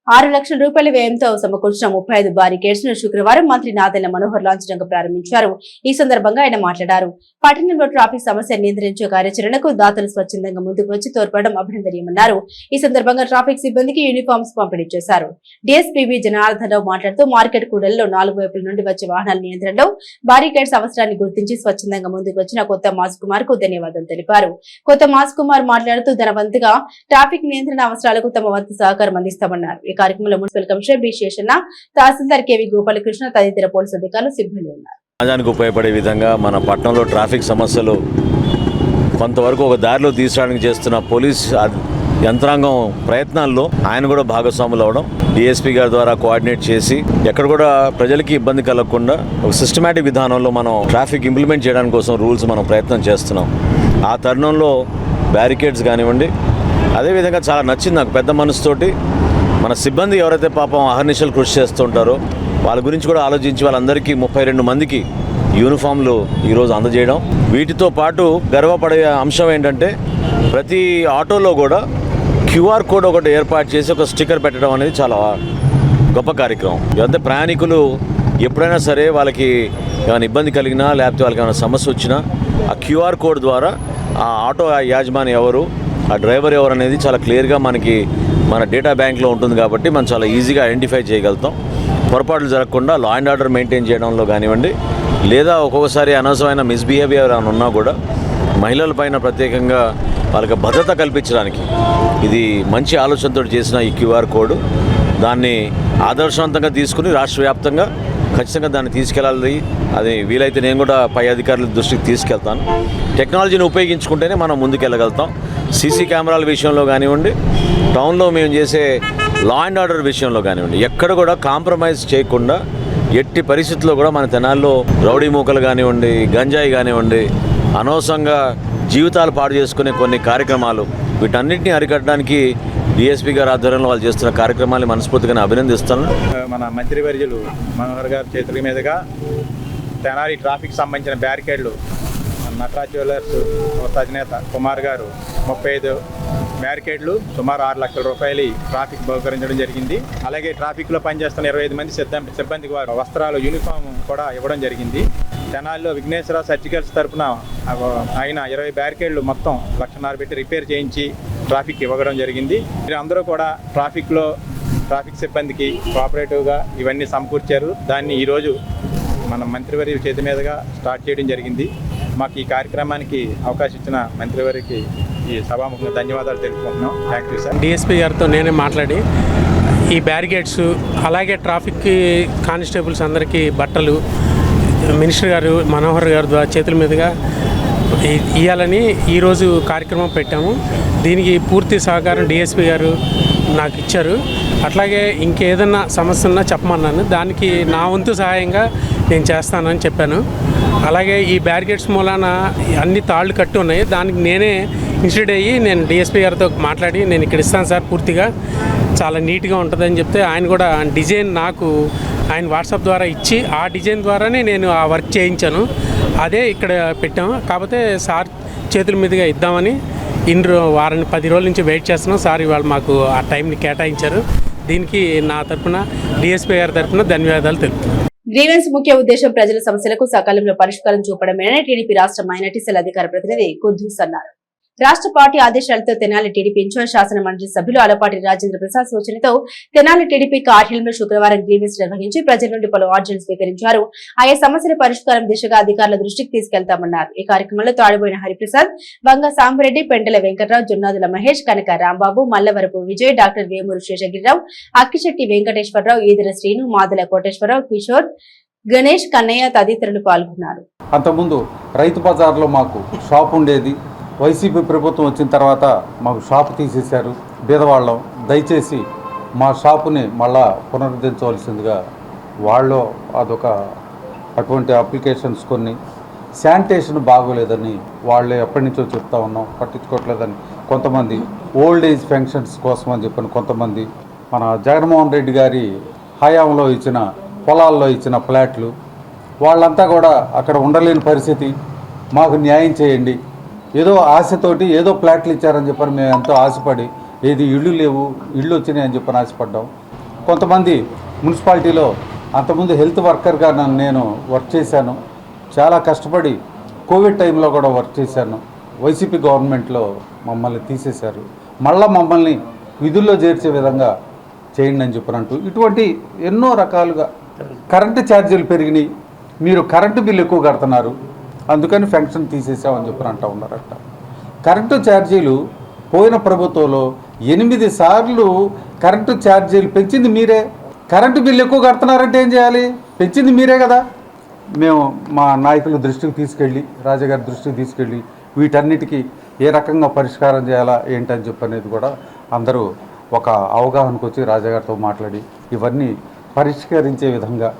6 లక్షల రూపాయల వ్యయంతో సమకూర్చిన 35 బారికేడ్స్ ను శుక్రవారం మంత్రి నాదెండ్ల మనోహర్ లాంఛనంగా ప్రారంభించారు. ఈ సందర్భంగా ఆయన మాట్లాడారు. పట్టణంలో ట్రాఫిక్ సమస్య నియంత్రించే కార్యాచరణకు దాతలు స్వచ్ఛందంగా ముందుకు వచ్చి తోడ్పడడం అభినందనీయమన్నారు. ఈ సందర్భంగా ట్రాఫిక్ సిబ్బందికి యూనిఫామ్స్ పంపిణీ చేశారు. డిఎస్పీబీ జనార్దనరావు మాట్లాడుతూ మార్కెట్ కూడల్లో 4 వైపుల నుండి వచ్చే వాహనాల నియంత్రణలో బారికేడ్స్ అవసరాన్ని గుర్తించి స్వచ్ఛందంగా ముందుకు వచ్చిన కొత్త మాస్ కుమార్ కు ధన్యవాదాలు తెలిపారు. కొత్త మాస్ కుమార్ మాట్లాడుతూ తన వంతుగా ట్రాఫిక్ నియంత్రణ అవసరాలకు తమ వంతు సహకారం అందిస్తామన్నారు. ఈ కార్యక్రమంలో మున్సిపల్ కమిషనర్ బి శేషన్న, తహసీల్దార్ కేవి గోపాలకృష్ణ తదితర పోలీసు అధికారులు, సిబ్బంది ఉన్నారు. సమాజానికి ఉపయోగపడే విధంగా మన పట్టణంలో ట్రాఫిక్ సమస్యలు కొంతవరకు ఒక దారిలో తీసుకురావడానికి చేస్తున్న పోలీస్ యంత్రాంగం ప్రయత్నాల్లో ఆయన కూడా భాగస్వాములు అవడం, డిఎస్పీ గారి ద్వారా కోఆర్డినేట్ చేసి ఎక్కడ కూడా ప్రజలకి ఇబ్బంది కలగకుండా ఒక సిస్టమేటిక్ విధానంలో మనం ట్రాఫిక్ ఇంప్లిమెంట్ చేయడానికి కోసం రూల్స్ మనం ప్రయత్నం చేస్తున్నాం. ఆ తరుణంలో బ్యారికేడ్స్ కానివ్వండి, అదేవిధంగా చాలా నచ్చింది నాకు పెద్ద మనసుతోటి మన సిబ్బంది ఎవరైతే పాపం అహర్నిశలు కృషి చేస్తుంటారో వాళ్ళ గురించి కూడా ఆలోచించి వాళ్ళందరికీ 32 మందికి యూనిఫామ్లు ఈరోజు అందజేయడం. వీటితో పాటు గర్వపడే అంశం ఏంటంటే ప్రతి ఆటోలో కూడా క్యూఆర్ కోడ్ ఒకటి ఏర్పాటు చేసి ఒక స్టిక్కర్ పెట్టడం అనేది చాలా గొప్ప కార్యక్రమం. ఇదంతా ప్రయాణికులు ఎప్పుడైనా సరే వాళ్ళకి ఏమైనా ఇబ్బంది కలిగినా లేకపోతే వాళ్ళకి ఏమైనా సమస్య వచ్చినా ఆ క్యూఆర్ కోడ్ ద్వారా ఆ ఆటో యాజమాని ఎవరు, ఆ డ్రైవర్ ఎవరు అనేది చాలా క్లియర్గా మనకి మన డేటా బ్యాంక్లో ఉంటుంది కాబట్టి మనం చాలా ఈజీగా ఐడెంటిఫై చేయగలుగుతాం. పొరపాట్లు జరగకుండా లా అండ్ ఆర్డర్ మెయింటైన్ చేయడంలో కానివ్వండి, లేదా ఒక్కొక్కసారి అనవసరమైన మిస్బిహేవియర్ అని ఉన్నా కూడా మహిళల పైన ప్రత్యేకంగా వాళ్ళకి భద్రత కల్పించడానికి ఇది మంచి ఆలోచనతో చేసిన ఈ క్యూఆర్ కోడ్. దాన్ని ఆదర్శవంతంగా తీసుకుని రాష్ట్ర వ్యాప్తంగా ఖచ్చితంగా దాన్ని తీసుకెళ్ళాలి. అది వీలైతే నేను కూడా పై అధికారుల దృష్టికి తీసుకెళ్తాను. టెక్నాలజీని ఉపయోగించుకుంటేనే మనం ముందుకెళ్ళగలుగుతాం. సీసీ కెమెరాల విషయంలో కానివ్వండి, టౌన్లో మేము చేసే లా అండ్ ఆర్డర్ విషయంలో కానివ్వండి, ఎక్కడ కూడా కాంప్రమైజ్ చేయకుండా ఎట్టి పరిస్థితుల్లో కూడా మన తెనాల్లో రౌడీ మూకలు కానివ్వండి, గంజాయి కానివ్వండి, అనవసరంగా జీవితాలు పాడు చేసుకునే కొన్ని కార్యక్రమాలు, వీటన్నిటిని అరికట్టడానికి డిఎస్పీ గారి ఆధ్వర్యంలో వాళ్ళు చేస్తున్న కార్యక్రమాన్ని మనస్ఫూర్తిగా వస్త్రాలు, యూనిఫామ్ కూడా ఇవ్వడం జరిగింది. తెనాలిలో విఘ్నేశ్వర సర్జికల్స్ తరఫున ఆయన 20 మొత్తం 1,00,000 పెట్టి రిపేర్ చేయించి ట్రాఫిక్ ఇవ్వడం జరిగింది. మీరు అందరూ కూడా ట్రాఫిక్ సిబ్బందికి కోఆపరేటివ్గా ఇవన్నీ సమకూర్చారు. దాన్ని ఈరోజు మన మంత్రివర్యుల చేతి మీదుగా స్టార్ట్ చేయడం జరిగింది. మాకు ఈ కార్యక్రమానికి అవకాశం ఇచ్చిన మంత్రివర్యకి ఈ సభాముఖంగా ధన్యవాదాలు తెలుపుకుంటున్నాం. Thank you sir. డిఎస్పీ గారితో నేనే మాట్లాడి ఈ బ్యారికేడ్స్, అలాగే ట్రాఫిక్ కానిస్టేబుల్స్ అందరికీ బట్టలు మినిస్టర్ గారు మనోహర్ గారి ద్వారా చేతుల మీదుగా ఇవ్వాలని ఈరోజు కార్యక్రమం పెట్టాము. దీనికి పూర్తి సహకారం డిఎస్పీ గారు నాకు ఇచ్చారు. అట్లాగే ఇంకేదన్నా సమస్య ఉన్నా చెప్పమన్నాను, దానికి నా వంతు సహాయంగా నేను చేస్తానని చెప్పాను. అలాగే ఈ బ్యారికేడ్స్ మూలాన అన్ని తాళ్ళు కట్టి ఉన్నాయి, దానికి నేనే ఇన్స్టిట్యూట్ అయ్యి నేను డిఎస్పీ గారితో మాట్లాడి నేను ఇక్కడ ఇస్తాను సార్, పూర్తిగా చాలా నీట్గా ఉంటుందని చెప్తే ఆయన కూడా డిజైన్ నాకు ఆయన వాట్సాప్ ద్వారా ఇచ్చి ఆ డిజైన్ ద్వారానే నేను ఆ వర్క్ చేయించాను. అదే ఇక్కడ పెట్టాము. కాకపోతే సార్ చేతుల మీదుగా ఇద్దామని వారాన్ని 10 రోజుల నుంచి వెయిట్ చేస్తున్నాం. సార్ ఇవాళ మాకు ఆ టైంని కేటాయించారు. దీనికి నా తరఫున డిఎస్పీ గారి తరఫున ధన్యవాదాలు తెలుపుతున్నాను. గ్రీవెన్స్ ముఖ్య ఉద్దేశం ప్రజల సమస్యలకు సకాలంలో పరిష్కారం చూపడమేనని టీడీపీ రాష్ట్ర మైనార్టీ సెల్ అధికార ప్రతినిధి కుద్దూస్ అన్నారు. రాష్ట్ర పార్టీ ఆదేశాలతో తెనాలి టీడీపీ ఇన్ఛార్జ్ శాసన మండలి సభ్యులు అలపాటి రాజేంద్ర ప్రసాద్ సూచనతో తెనాలి టీడీపీ కార్యాలయంలో శుక్రవారం గ్రీవెన్స్ నిర్వహించి ప్రజల నుండి పలు ఆర్డర్లు స్వీకరించారు. ఆయా సమస్యల పరిష్కారం దిశగా అధికారుల దృష్టికి తీసుకెళ్తామన్నారు. ఈ కార్యక్రమంలో తాడిపోయిన హరిప్రసాద్, వంగ సాంబరెడ్డి, పెంటల వెంకట్రావు, జొన్నాదుల మహేష్, కనక రాంబాబు, మల్లవరపు విజయ్, డాక్టర్ వేమూరు శేషగిరిరావు, అక్కిశెట్టి వెంకటేశ్వరరావు, ఈదర శ్రీను, మాదల కోటేశ్వరరావు, కిషోర్, గణేష్, కన్నయ్య తదితరులు పాల్గొన్నారు. అంతకుముందు రైతు బజార్లో మాకు షాప్ ఉండేది. వైసీపీ ప్రభుత్వం వచ్చిన తర్వాత మాకు షాపు తీసేశారు. బీదవాళ్ళం, దయచేసి మా షాపుని మళ్ళా పునరుద్ధరించవలసిందిగా వాళ్ళు అటువంటి అప్లికేషన్స్ కొన్ని శానిటేషన్ బాగోలేదని వాళ్ళు ఎప్పటి నుంచో చెప్తా ఉన్నాం, పట్టించుకోవట్లేదని కొంతమంది, ఓల్డ్ ఏజ్ పెన్షన్స్ కోసం అని చెప్పని కొంతమంది, మన జగన్మోహన్ రెడ్డి గారి హయాంలో ఇచ్చిన పొలాల్లో ఇచ్చిన ఫ్లాట్లు, వాళ్ళంతా కూడా అక్కడ ఉండలేని పరిస్థితి, మాకు న్యాయం చేయండి, ఏదో ఆశతోటి ఏదో ఫ్లాట్లు ఇచ్చారని చెప్పని మేము ఎంతో ఆశపడి, ఏది ఇళ్ళు లేవు ఇళ్ళు వచ్చినాయి అని చెప్పని ఆశపడ్డాం. కొంతమంది మున్సిపాలిటీలో అంతకుముందు హెల్త్ వర్కర్గా నేను వర్క్ చేశాను, చాలా కష్టపడి కోవిడ్ టైంలో కూడా వర్క్ చేశాను. వైసీపీ గవర్నమెంట్లో మమ్మల్ని తీసేశారు, మళ్ళీ మమ్మల్ని విధుల్లో చేర్చే విధంగా చేయండి అని చెప్పనంటూ ఇటువంటి ఎన్నో రకాలుగా కరెంటు ఛార్జీలు పెరిగినాయి, మీరు కరెంటు బిల్లు ఎక్కువ కడుతున్నారు, అందుకని పెన్షన్ తీసేసామని చెప్పని అంటూ ఉన్నారట. కరెంటు ఛార్జీలు పోయిన ప్రభుత్వంలో 8 సార్లు కరెంటు ఛార్జీలు పెంచింది మీరే. కరెంటు బిల్లు ఎక్కువ కడుతున్నారంటే ఏం చేయాలి? పెంచింది మీరే కదా. మేము మా నాయకుల దృష్టికి తీసుకెళ్ళి, రాజాగారి దృష్టికి తీసుకెళ్ళి వీటన్నిటికీ ఏ రకంగా పరిష్కారం చేయాలా ఏంటని చెప్పనేది కూడా అందరూ ఒక అవగాహనకు వచ్చి రాజాగారితో మాట్లాడి ఇవన్నీ పరిష్కరించే విధంగా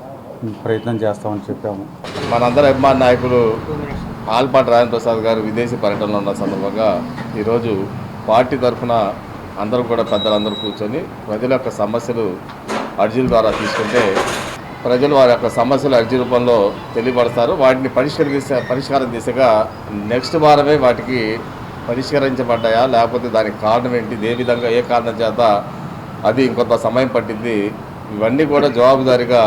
ప్రయత్నం చేస్తామని చెప్పాము. మనందరి అభిమాన నాయకులు ఆలపాటి రాజేంద్ర ప్రసాద్ గారు విదేశీ పర్యటనలో ఉన్న సందర్భంగా ఈరోజు పార్టీ తరఫున అందరూ కూడా పెద్దలందరూ కూర్చొని ప్రజల యొక్క సమస్యలు అర్జీల ద్వారా తీసుకుంటే ప్రజలు వారి యొక్క సమస్యలు అర్జీ రూపంలో తెలియపరుస్తారు. వాటిని పరిష్కారం దిశగా నెక్స్ట్ వారమే వాటికి పరిష్కరించబడ్డాయా లేకపోతే దానికి కారణం ఏంటి, ఏ విధంగా ఏ కారణం చేత అది ఇంకొంత సమయం పట్టింది, ఇవన్నీ కూడా జవాబుదారీగా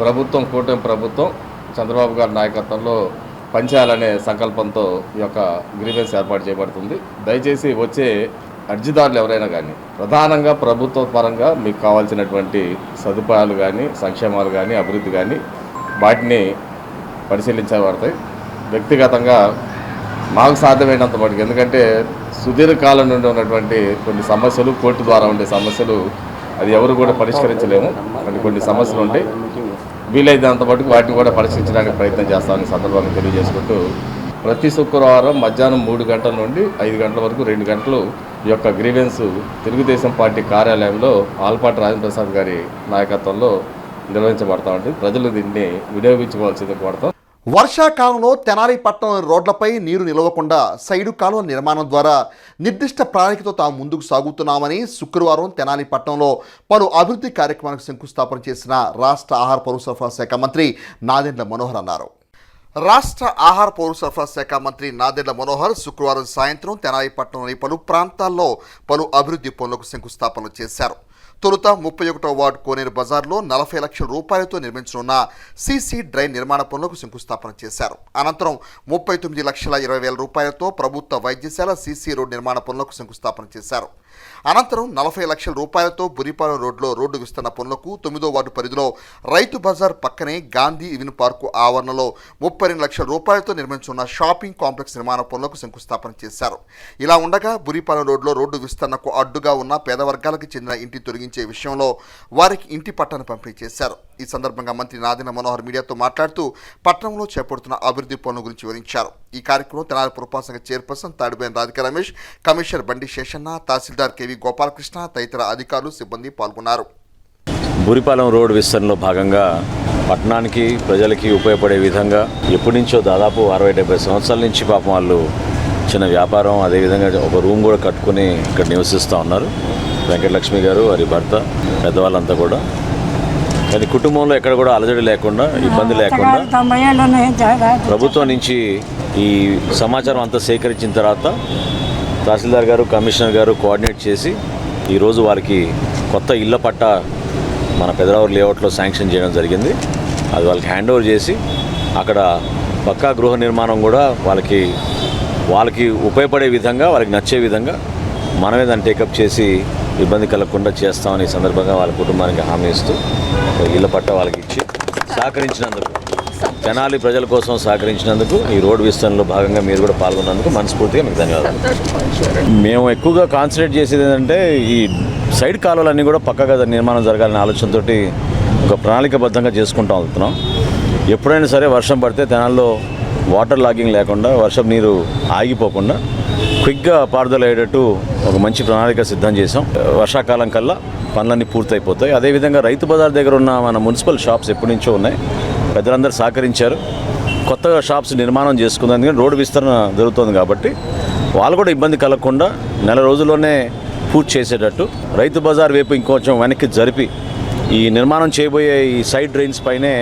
ప్రభుత్వం, కూటమి ప్రభుత్వం చంద్రబాబు గారి నాయకత్వంలో పనిచేయాలనే సంకల్పంతో ఈ యొక్క గ్రీవెన్స్ ఏర్పాటు చేయబడుతుంది. దయచేసి వచ్చే అర్జీదారులు ఎవరైనా కానీ ప్రధానంగా ప్రభుత్వ పరంగా మీకు కావాల్సినటువంటి సదుపాయాలు కానీ, సంక్షేమాలు కానీ, అభివృద్ధి కానీ వాటిని పరిశీలించబడతాయి. వ్యక్తిగతంగా మాకు సాధ్యమైనంత మటుకు, ఎందుకంటే సుదీర్ఘకాలం నుండి ఉన్నటువంటి కొన్ని సమస్యలు, కోర్టు ద్వారా ఉండే సమస్యలు అది ఎవరు కూడా పరిష్కరించలేము. కొన్ని సమస్యలు ఉంటాయి. వీలైనంత మటుకు వాటిని కూడా పరిష్కరించడానికి ప్రయత్నం చేస్తామని సందర్భంగా తెలియజేసుకుంటూ, ప్రతి శుక్రవారం మధ్యాహ్నం 3 గంటల నుండి 5 గంటల వరకు 2 గంటలు ఈ యొక్క గ్రీవెన్స్ తెలుగుదేశం పార్టీ కార్యాలయంలో ఆల్పాటి రాజేంద్ర ప్రసాద్ గారి నాయకత్వంలో నిర్వహించబడతా ఉంటుంది. ప్రజలు దీన్ని వినియోగించుకోవాల్సింది కోరతాం. వర్షాకాలంలో తెనాలి పట్టణం రోడ్లపై నీరు నిలవకుండా సైడు కాలువ నిర్మాణం ద్వారా నిర్దిష్ట ప్రణాళికతో తాము ముందుకు సాగుతున్నామని శుక్రవారం తెనాలి పట్టణంలో పలు అభివృద్ధి కార్యక్రమాలకు శంకుస్థాపన చేసిన రాష్ట్ర ఆహార పౌర సరఫరా శాఖ మంత్రి నాదెండ్ల మనోహర్ అన్నారు. రాష్ట్ర ఆహార పౌర సరఫరా శాఖ మంత్రి నాదెండ్ల మనోహర్ శుక్రవారం సాయంత్రం తెనాలి పట్టణంలోని పలు ప్రాంతాల్లో పలు అభివృద్ధి పనులకు శంకుస్థాపన చేశారు. తొలుత 31వ వార్డు కోనేరు బజార్లో 40 లక్షల రూపాయలతో నిర్మించనున్న సీసీ డ్రైన్ నిర్మాణ పనులకు శంకుస్థాపన చేశారు. అనంతరం 39,20,000 రూపాయలతో ప్రభుత్వ వైద్యశాల సీసీ రోడ్ నిర్మాణ పనులకు శంకుస్థాపన చేశారు. అనంతరం 40 లక్షల రూపాయలతో బురిపాలెం రోడ్లో రోడ్డు విస్తరణ పనులకు 9వ వార్డు పరిధిలో రైతు బజార్ పక్కనే గాంధీ ఈవెన్ పార్కు ఆవరణలో 32 లక్షల రూపాయలతో నిర్మించున్న షాపింగ్ కాంప్లెక్స్ నిర్మాణ పనులకు శంకుస్థాపన చేశారు. ఇలా ఉండగా బురిపాలెం రోడ్లో రోడ్డు విస్తరణకు అడ్డుగా ఉన్న పేద వర్గాలకు చెందిన ఇంటి తొలగించే విషయంలో వారికి ఇంటి పట్టాను పంపిణీ చేశారు. ఈ సందర్భంగా మంత్రి నాదెండ్ల మనోహర్ మీడియాతో మాట్లాడుతూ పట్టణంలో చేపడుతున్న అభివృద్ధి పనుల గురించి వివరించారు. ఈ కార్యక్రమంలో తెనాలి పురపాలక సంఘ చైర్పర్సన్ తాడిబోయిన రాధికా రమేష్, కమిషనర్ బండి శేషన్న, తహసీల్దార్ కేవి గోపాలకృష్ణ తదితర అధికారులు, సిబ్బంది పాల్గొన్నారు. బురిపాలెం రోడ్డు విస్తరణలో భాగంగా పట్టణానికి ప్రజలకి ఉపయోగపడే విధంగా ఎప్పటి నుంచో దాదాపు 60-70 సంవత్సరాల నుంచి పాపం వాళ్ళు చిన్న వ్యాపారం, అదేవిధంగా ఒక రూమ్ కూడా కట్టుకుని ఇక్కడ నివసిస్తూ ఉన్నారు. వెంకటలక్ష్మి గారు, వారి భర్త, పెద్దవాళ్ళంతా కూడా. కానీ కుటుంబంలో ఎక్కడ కూడా అలజడి లేకుండా, ఇబ్బంది లేకుండా ప్రభుత్వం నుంచి ఈ సమాచారం అంతా సేకరించిన తర్వాత తహసీల్దార్ గారు, కమిషనర్ గారు కోఆర్డినేట్ చేసి ఈరోజు వారికి కొత్త ఇళ్ల పట్టా మన పెదరావూరు లేఅవుట్లో శాంక్షన్ చేయడం జరిగింది. అది వాళ్ళకి హ్యాండ్ ఓవర్ చేసి అక్కడ పక్కా గృహ నిర్మాణం కూడా వాళ్ళకి ఉపయోగపడే విధంగా, వాళ్ళకి నచ్చే విధంగా మనమే దాన్ని టేకప్ చేసి ఇబ్బంది కలగకుండా చేస్తామని సందర్భంగా వాళ్ళ కుటుంబానికి హామీ ఇస్తూ ఇళ్ల పట్టా వాళ్ళకి ఇచ్చి సహకరించినందుకు, తెనాలి ప్రజల కోసం సహకరించినందుకు, ఈ రోడ్డు విస్తరణలో భాగంగా మీరు కూడా పాల్గొన్నందుకు మనస్ఫూర్తిగా మీకు ధన్యవాదాలు. మేము ఎక్కువగా కాన్సన్ట్రేట్ చేసేది ఏంటంటే ఈ సైడ్ కాలువలన్నీ కూడా పక్కగా నిర్మాణం జరగాలనే ఆలోచనతో ఒక ప్రణాళికబద్ధంగా చేసుకుంటూ వెళ్తున్నాం. ఎప్పుడైనా సరే వర్షం పడితే తెనాల్లో వాటర్ లాగింగ్ లేకుండా, వర్షం నీరు ఆగిపోకుండా క్విక్గా పారుదల అయ్యేటట్టు ఒక మంచి ప్రణాళిక సిద్ధం చేసాం. వర్షాకాలం కల్లా పనులన్నీ పూర్తయిపోతాయి. అదేవిధంగా రైతు బజార్ దగ్గర ఉన్న మన మున్సిపల్ షాప్స్ ఎప్పటి నుంచో ఉన్నాయి, పెద్దలందరూ సహకరించారు. కొత్తగా షాప్స్ నిర్మాణం చేసుకుందాం, ఎందుకంటే రోడ్డు విస్తరణ జరుగుతుంది కాబట్టి వాళ్ళు కూడా ఇబ్బంది కలగకుండా నెల రోజుల్లోనే పూర్తి చేసేటట్టు రైతు బజార్ వైపు ఇంకొంచెం వెనక్కి జరిపి ఈ నిర్మాణం చేయబోయే ఈ సైడ్ డ్రైన్స్ పైనే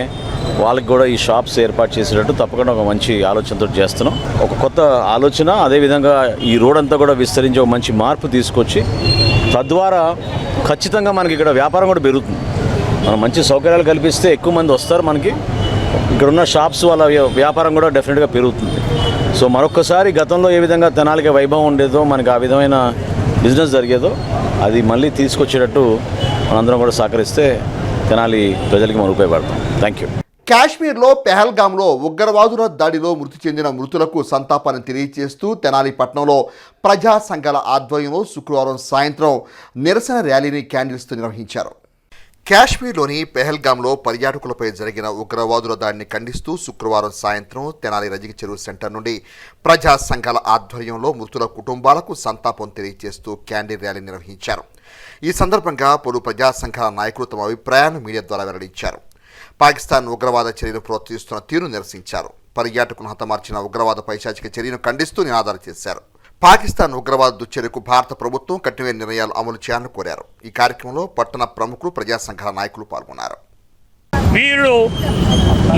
వాళ్ళకి కూడా ఈ షాప్స్ ఏర్పాటు చేసేటట్టు తప్పకుండా ఒక మంచి ఆలోచనతో చేస్తున్నాం. ఒక కొత్త ఆలోచన, అదేవిధంగా ఈ రోడ్ అంతా కూడా విస్తరించి ఒక మంచి మార్పు తీసుకొచ్చి తద్వారా ఖచ్చితంగా మనకి ఇక్కడ వ్యాపారం కూడా పెరుగుతుంది. మనం మంచి సౌకర్యాలు కల్పిస్తే ఎక్కువ మంది వస్తారు. మనకి ఇక్కడ ఉన్న షాప్స్ వాళ్ళ వ్యాపారం కూడా డెఫినెట్గా పెరుగుతుంది. సో మరొకసారి గతంలో ఏ విధంగా తెనాలికి వైభవం ఉండేదో, మనకి ఆ విధమైన బిజినెస్ జరిగేదో అది మళ్ళీ తీసుకొచ్చేటట్టు మనందరం కూడా సహకరిస్తే తెనాలి ప్రజలకి మనం ఉపయోగపడతాం. Thank you. కాశ్మీర్లో పెహల్గాంలో ఉగ్రవాదుల దాడిలో మృతి చెందిన మృతులకు సంతాపాన్ని తెలియజేస్తూ తెనాలి పట్టణంలో ప్రజా సంఘాల ఆధ్వర్యంలో శుక్రవారం సాయంత్రం నిరసన ర్యాలీని క్యాండిల్స్తో నిర్వహించారు. కాశ్మీర్లోని పెహల్గాంలో పర్యాటకులపై జరిగిన ఉగ్రవాదుల దాడిని ఖండిస్తూ శుక్రవారం సాయంత్రం తెనాలి రజిక చెరువు సెంటర్ నుండి ప్రజా సంఘాల ఆధ్వర్యంలో మృతుల కుటుంబాలకు సంతాపం తెలియజేస్తూ క్యాండిల్ ర్యాలీ నిర్వహించారు. ఈ సందర్భంగా పలు ప్రజా సంఘాల నాయకులు తమ అభిప్రాయాన్ని మీడియా ద్వారా వెల్లడించారు. పాకిస్తాన్ ఉగ్రవాద చర్యను ప్రోత్సహిస్తున్న తీరును నిరసించారు. పర్యాటకులను హతమార్చిన ఉగ్రవాద పైశాచిక చర్యను ఖండిస్తూ నినాదాలు చేశారు. పాకిస్తాన్ ఉగ్రవాద దుశ్చర్యకు భారత ప్రభుత్వం కఠినమైన నిర్ణయాలు అమలు చేయాలని కోరారు. ఈ కార్యక్రమంలో పట్టణ ప్రముఖులు, ప్రజా సంఘాల నాయకులు పాల్గొన్నారు. వీళ్ళు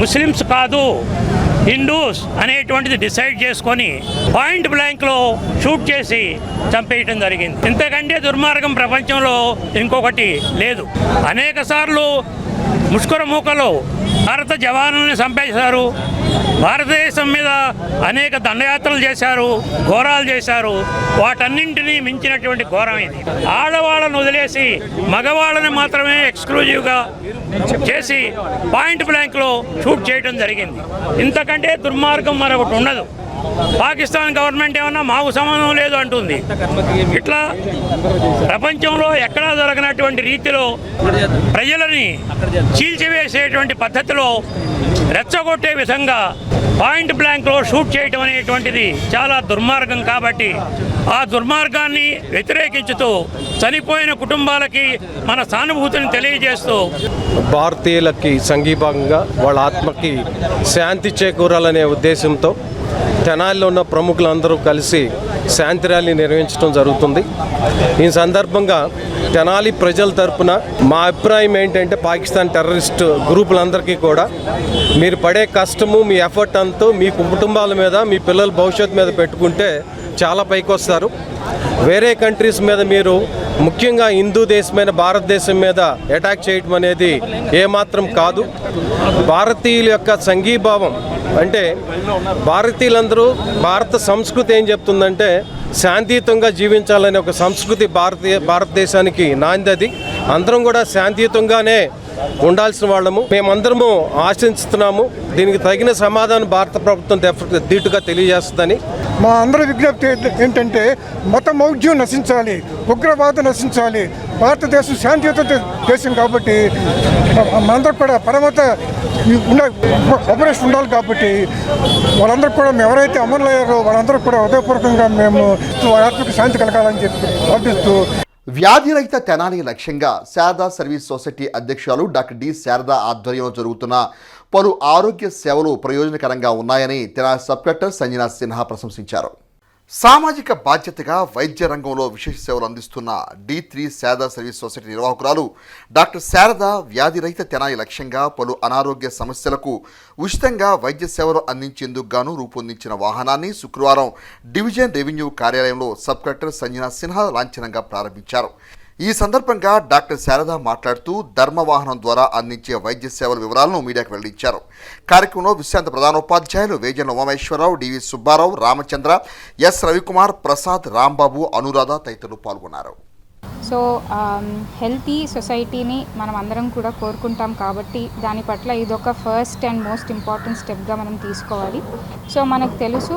ముస్లిమ్స్ కాదు, హిందూస్ అనేటువంటిది డిసైడ్ చేసుకొని పాయింట్ బ్లాంక్లో షూట్ చేసి చంపేయటం జరిగింది. ఇంతకంటే దుర్మార్గం ప్రపంచంలో ఇంకొకటి లేదు. అనేక సార్లు ముష్కర మూకలో భారత జవానుల్ని చంపేశారు. భారతదేశం మీద అనేక దండయాత్రలు చేశారు, ఘోరాలు చేశారు. వాటన్నింటినీ మించినటువంటి ఘోరం ఇది. ఆడవాళ్ళను వదిలేసి మగవాళ్ళని మాత్రమే ఎక్స్క్లూజివ్గా చేసి పాయింట్ బ్లాంక్లో షూట్ చేయడం జరిగింది. ఇంతకంటే దుర్మార్గం మరొకటి ఉండదు. పాకిస్తాన్ గవర్నమెంట్ ఏమన్నా మాకు సంబంధం లేదు అంటుంది. ఇట్లా ప్రపంచంలో ఎక్కడా జరగనటువంటి రీతిలో ప్రజలని చీల్చివేసేటువంటి పద్ధతిలో రెచ్చగొట్టే విధంగా పాయింట్ బ్లాంక్లో షూట్ చేయడం అనేటువంటిది చాలా దుర్మార్గం. కాబట్టి ఆ దుర్మార్గాన్ని వ్యతిరేకించుతూ చనిపోయిన కుటుంబాలకి మన సానుభూతిని తెలియజేస్తూ భారతీయులకి సంఘీభాగంగా వాళ్ళ ఆత్మకి శాంతి చేకూరాలనే ఉద్దేశంతో తెనాలిలో ఉన్న ప్రముఖులందరూ కలిసి శాంతి ర్యాలీ నిర్వహించడం జరుగుతుంది. ఈ సందర్భంగా తెనాలి ప్రజల తరపున మా అభిప్రాయం ఏంటంటే పాకిస్తాన్ టెర్రరిస్ట్ గ్రూపులందరికీ కూడా మీరు పడే కష్టము మీ ఎఫర్ట్ అంతా మీ కుటుంబాల మీద మీ పిల్లల భవిష్యత్తు మీద పెట్టుకుంటే చాలా పైకి వస్తారు. వేరే కంట్రీస్ మీద మీరు ముఖ్యంగా హిందూ దేశమైన భారతదేశం మీద అటాక్ చేయడం అనేది ఏమాత్రం కాదు. భారతీయుల యొక్క సంఘీభావం అంటే భారతీయులందరూ భారత సంస్కృతి ఏం చెప్తుందంటే శాంతియుతంగా జీవించాలనే ఒక సంస్కృతి భారతదేశానికి నాంది. అందరం కూడా శాంతియుతంగానే ఉండాల్సిన వాళ్ళము. మేమందరము ఆశిస్తున్నాము. దీనికి తగిన సమాధానం భారత ప్రభుత్వం ధీటుగా తెలియజేస్తుందని. మా అందరి విజ్ఞప్తి ఏంటంటే మత మౌఢ్యం నశించాలి, ఉగ్రవాదం నశించాలి. భారతదేశం శాంతియుత దేశం కాబట్టి మనందరూ కూడా పరమత ఆపరేషన్ ఉండాలి. కాబట్టి వాళ్ళందరూ కూడా ఎవరైతే అమరులయ్యారో వాళ్ళందరూ కూడా హృదయపూర్వకంగా మేము ఆత్మకు శాంతి కలగాలని చెప్పి భావిస్తూ వ్యాధి రహిత తెనాలి లక్ష్యంగా శారదా సర్వీస్ సొసైటీ అధ్యక్షురాలు డాక్టర్ డి శారదా ఆధ్వర్యంలో జరుగుతున్న పలు ఆరోగ్య సేవలు ప్రయోజనకరంగా ఉన్నాయని తెనాలి సబ్ కలెక్టర్ సంజనా సిన్హా ప్రశంసించారు. సామాజిక బాధ్యతగా వైద్య రంగంలో విశేష సేవలు అందిస్తున్న D3 శారదా సర్వీస్ సొసైటీ నిర్వాహకురాలు డాక్టర్ శారదా వ్యాధి రహిత తెనాలి లక్ష్యంగా పలు అనారోగ్య సమస్యలకు ఉచితంగా వైద్య సేవలు అందించేందుకు గాను రూపొందించిన వాహనాన్ని శుక్రవారం డివిజన్ రెవెన్యూ కార్యాలయంలో సబ్ కలెక్టర్ సంజనా సిన్హా లాంఛనంగా ప్రారంభించారు. ఈ సందర్భంగా డాక్టర్ శారదా మాట్లాడుతూ ధర్మ వాహనం ద్వారా అందించే వైద్య సేవల వివరాలను మీడియాకు వెల్లడించారు. కార్యక్రమంలో విశ్రాంత ప్రధానోపాధ్యాయులు వేజన ఉమామేశ్వరరావు, డివి సుబ్బారావు, రామచంద్ర, ఎస్ రవికుమార్, ప్రసాద్, రాంబాబు, అనురాధ తదితరులు పాల్గొన్నారు. సో హెల్తీ సొసైటీని మనం అందరం కూడా కోరుకుంటాం కాబట్టి దాని పట్ల ఇదొక ఫస్ట్ అండ్ మోస్ట్ ఇంపార్టెంట్ స్టెప్గా మనం తీసుకోవాలి. సో మనకు తెలుసు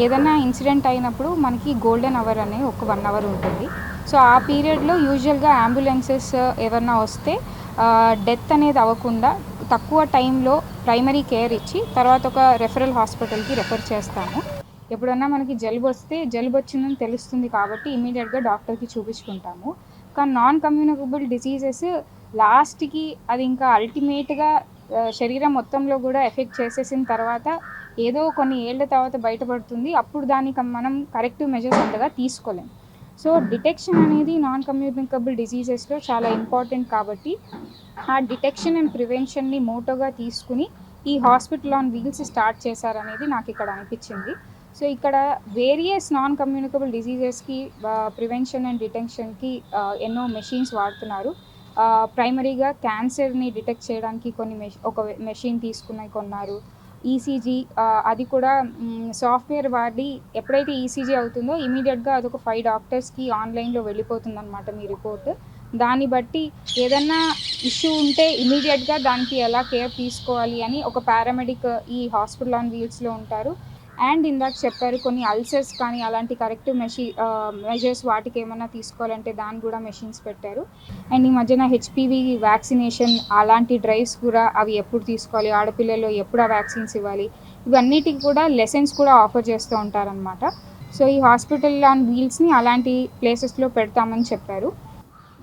ఏదైనా ఇన్సిడెంట్ అయినప్పుడు మనకి గోల్డెన్ అవర్ అనేది ఒక 1 అవర్ ఉంటుంది. సో ఆ పీరియడ్లో యూజువల్గా అంబులెన్సెస్ ఏమన్నా వస్తే డెత్ అనేది అవ్వకుండా తక్కువ టైంలో ప్రైమరీ కేర్ ఇచ్చి తర్వాత ఒక రెఫరల్ హాస్పిటల్కి రెఫర్ చేస్తాము. ఎప్పుడన్నా మనకి జలుబు వస్తే జలుబు వచ్చిందని తెలుస్తుంది కాబట్టి ఇమీడియట్గా డాక్టర్కి చూపించుకుంటాము. కానీ నాన్ కమ్యూనికబుల్ డిసీజెస్ లాస్ట్కి అది ఇంకా అల్టిమేట్గా శరీరం మొత్తంలో కూడా ఎఫెక్ట్ చేసేసిన తర్వాత ఏదో కొన్ని ఏళ్ల తర్వాత బయటపడుతుంది. అప్పుడు దానికి మనం కరెక్టివ్ మెజర్స్ అంతగా తీసుకోలేం. సో డిటెక్షన్ అనేది నాన్ కమ్యూనికబుల్ డిసీజెస్లో చాలా ఇంపార్టెంట్ కాబట్టి ఆ డిటెక్షన్ అండ్ ప్రివెన్షన్ని మోటోగా తీసుకుని ఈ హాస్పిటల్ ఆన్ వీల్స్ స్టార్ట్ చేశారనేది నాకు ఇక్కడ అనిపించింది. సో ఇక్కడ వేరియస్ నాన్ కమ్యూనికబుల్ డిసీజెస్కి ప్రివెన్షన్ అండ్ డిటెక్షన్కి ఎన్నో మెషిన్స్ వాడుతున్నారు. ప్రైమరీగా క్యాన్సర్ని డిటెక్ట్ చేయడానికి ఒక మెషిన్ కొన్నారు. ఈసీజీ అది కూడా సాఫ్ట్వేర్ వాడి ఎప్పుడైతే ఈసీజీ అవుతుందో ఇమీడియట్గా అదొక 5 డాక్టర్స్కి ఆన్లైన్లో వెళ్ళిపోతుందన్నమాట మీ రిపోర్ట్. దాన్ని బట్టి ఏదన్నా ఇష్యూ ఉంటే ఇమీడియట్గా దానికి ఎలా కేర్ తీసుకోవాలి అని ఒక పారామెడిక్ ఈ హాస్పిటల్ ఆన్ వీల్స్లో ఉంటారు. అండ్ ఇందాక చెప్పారు కొన్ని అల్సర్స్ కానీ అలాంటి కరెక్టివ్ మెజర్స్ వాటికి ఏమన్నా తీసుకోవాలంటే దాన్ని కూడా మెషిన్స్ పెట్టారు. అండ్ ఈ మధ్యన హెచ్పివి వ్యాక్సినేషన్ అలాంటి డ్రైవ్స్ కూడా అవి ఎప్పుడు తీసుకోవాలి, ఆడపిల్లల్లో ఎప్పుడు ఆ వ్యాక్సిన్స్ ఇవ్వాలి, ఇవన్నిటికి కూడా లెసన్స్ కూడా ఆఫర్ చేస్తూ ఉంటారనమాట. సో ఈ హాస్పిటల్ ఆన్ వీల్స్ని అలాంటి ప్లేసెస్లో పెడతామని చెప్పారు.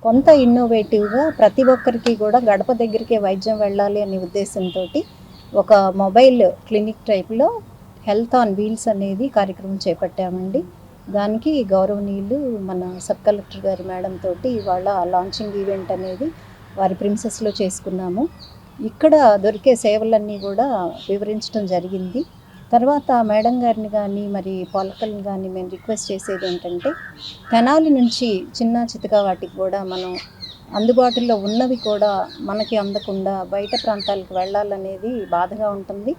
కొంత ఇన్నోవేటివ్గా ప్రతి ఒక్కరికి కూడా గడప దగ్గరికి వైద్యం వెళ్ళాలి అనే ఉద్దేశంతో ఒక మొబైల్ క్లినిక్ టైప్లో హెల్త్ ఆన్ వీల్స్ అనేది కార్యక్రమం చేపట్టామండి. దానికి గౌరవనీయులు మన సబ్ కలెక్టర్ గారి మేడం తోటి ఇవాళ లాంచింగ్ ఈవెంట్ అనేది వారి ప్రిన్సెస్లో చేసుకున్నాము. ఇక్కడ దొరికే సేవలన్నీ కూడా వివరించడం జరిగింది. తర్వాత మేడం గారిని కానీ మరి పాలకల్ని కానీ మేము రిక్వెస్ట్ చేసేది ఏంటంటే తెనాలి నుంచి చిన్న చితక వాటికి కూడా మనం అందుబాటులో ఉన్నవి కూడా మనకి అందకుండా బయట ప్రాంతాలకు వెళ్ళాలనేది బాధగా ఉంటుంది.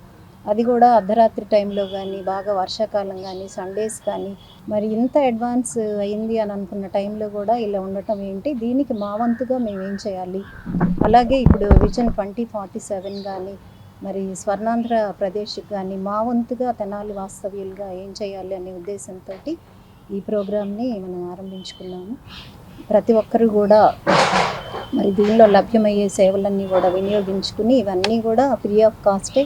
అది కూడా అర్ధరాత్రి టైంలో కానీ, బాగా వర్షాకాలం కానీ, సండేస్ కానీ, మరి ఇంత అడ్వాన్స్ అయింది అని అనుకున్న టైంలో కూడా ఇలా ఉండటం ఏంటి? దీనికి మా వంతుగా మేము ఏం చేయాలి? అలాగే ఇప్పుడు విజన్ 2047 కానీ, మరి స్వర్ణాంధ్ర ప్రదేశ్కి కానీ మా వంతుగా తెనాలి వాస్తవ్యులుగా ఏం చేయాలి అనే ఉద్దేశంతో ఈ ప్రోగ్రామ్ని మనం ఆరంభించుకున్నాము. ప్రతి ఒక్కరు కూడా మరి దీనిలో లభ్యమయ్యే సేవలన్నీ కూడా వినియోగించుకుని ఇవన్నీ కూడా ఫ్రీ ఆఫ్ కాస్టే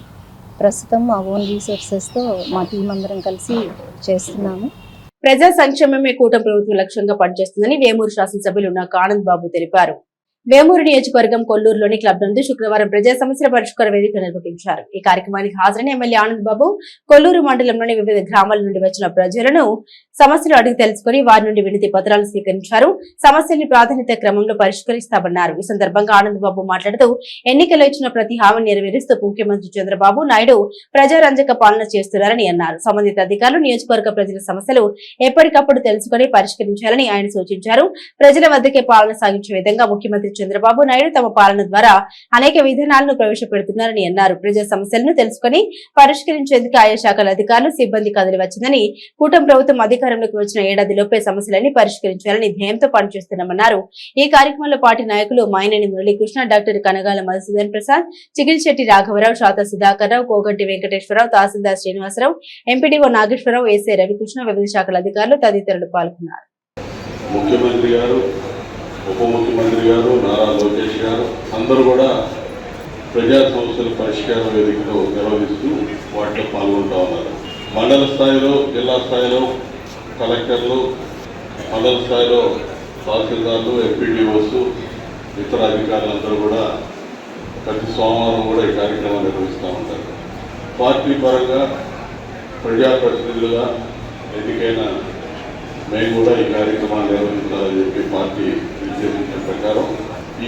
ప్రస్తుతం మా ఓన్ రిసోర్సెస్తో మా టీం అందరం కలిసి చేస్తున్నాము. ప్రజా సంక్షేమమే కూటమి ప్రభుత్వం లక్ష్యంగా పనిచేస్తుందని వేమూరు శాసనసభ్యులు నాకు ఆనంద్ బాబు తెలిపారు. వేమూరు నియోజకవర్గం కొల్లూరులోని క్లబ్ నందు శుక్రవారం ప్రజా సమస్యల పరిష్కార వేదిక నిర్వహించారు. ఈ కార్యక్రమానికి హాజరైన ఎమ్మెల్యే ఆనంద్ బాబు కొల్లూరు మండలంలోని వివిధ గ్రామాల నుండి వచ్చిన ప్రజలను సమస్యలు అడిగి తెలుసుకుని వారి నుండి వినతి పత్రాలు స్వీకరించారు. సమస్యల్ని ప్రాధాన్యత క్రమంలో పరిష్కరిస్తామన్నారు. ఈ సందర్భంగా ఆనంద్ బాబు మాట్లాడుతూ ఎన్నికల్లో ఇచ్చిన ప్రతి హామీని నెరవేరుస్తూ ముఖ్యమంత్రి చంద్రబాబు నాయుడు ప్రజారంజక పాలన చేస్తున్నారని అన్నారు. సంబంధిత అధికారులు నియోజకవర్గ ప్రజల సమస్యలు ఎప్పటికప్పుడు తెలుసుకుని పరిష్కరించాలని ఆయన సూచించారు. ప్రజల వద్దకే పాలన సాగించే విధంగా ముఖ్యమంత్రి చంద్రబాబు నాయుడు తమ పాలన ద్వారా అనేక విధానాలను ప్రవేశపెడుతున్నారని అన్నారు. ప్రజా సమస్యలను తెలుసుకుని పరిష్కరించేందుకు ఆయా శాఖల అధికారులు సిబ్బంది కదిలి వచ్చిందని, కూటమి ప్రభుత్వం అధికారంలోకి వచ్చిన ఏడాదిలోపే సమస్యలన్నీ పరిష్కరించాలని ధ్యేయంతో పనిచేస్తున్నామన్నారు. ఈ కార్యక్రమంలో పార్టీ నాయకులు మైనేని మురళీకృష్ణ, డాక్టర్ కనగాల మధుసూదన్ ప్రసాద్, చిగిల్శెట్టి రాఘవరావు, శాత సుధాకర్ రావు, కోగంటి వెంకటేశ్వరరావు, తహసీల్దార్ శ్రీనివాసరావు, ఎంపీడీఓ నాగేశ్వరరావు, ఏసీ రవికృష్ణ, వివిధ శాఖల అధికారులు తదితరులు పాల్గొన్నారు. ముఖ్యమంత్రి గారు, ఉప ముఖ్యమంత్రి గారు, నారా లోకేష్ గారు అందరూ కూడా ప్రజా సమస్యల పరిష్కార వేదికలో నిర్వహిస్తూ వాటిలో పాల్గొంటూ ఉన్నారు. మండల స్థాయిలో, జిల్లా స్థాయిలో కలెక్టర్లు, మండల స్థాయిలో తహసీల్దార్లు, ఎంపీడీఓస్, ఇతర అధికారులందరూ కూడా ప్రతి సోమవారం కూడా ఈ కార్యక్రమాన్ని నిర్వహిస్తూ ఉంటారు. పార్టీ పరంగా ప్రజాప్రతినిధులుగా ఎన్నికైన మేము కూడా ఈ కార్యక్రమాన్ని నిర్వహించాలని చెప్పి పార్టీ నిర్దేశించిన ప్రకారం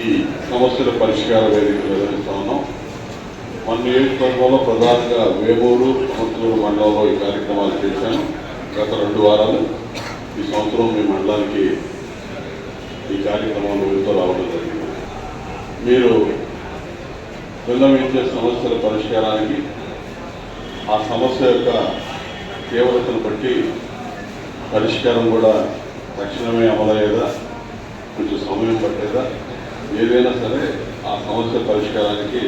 ఈ సమస్యల పరిష్కార వేదిక నిర్వహిస్తా ఉన్నాం. మన నియోజకవర్గంలో ప్రధానంగా వేమూరు, సంవత్సరం మండలంలో ఈ కార్యక్రమాలు చేశాను. గత 2 వారాలు ఈ సంవత్సరం మీ మండలానికి ఈ కార్యక్రమంలో వెళ్తూ రావడం జరిగింది. మీరు విన్నవించే సమస్యల పరిష్కారానికి ఆ సమస్య యొక్క తీవ్రతను బట్టి పరిష్కారం కూడా తక్షణమే అమలయ్యేదా, కొంచెం సమయం పట్టేదా, ఏదైనా సరే ఆ సమస్య పరిష్కారానికి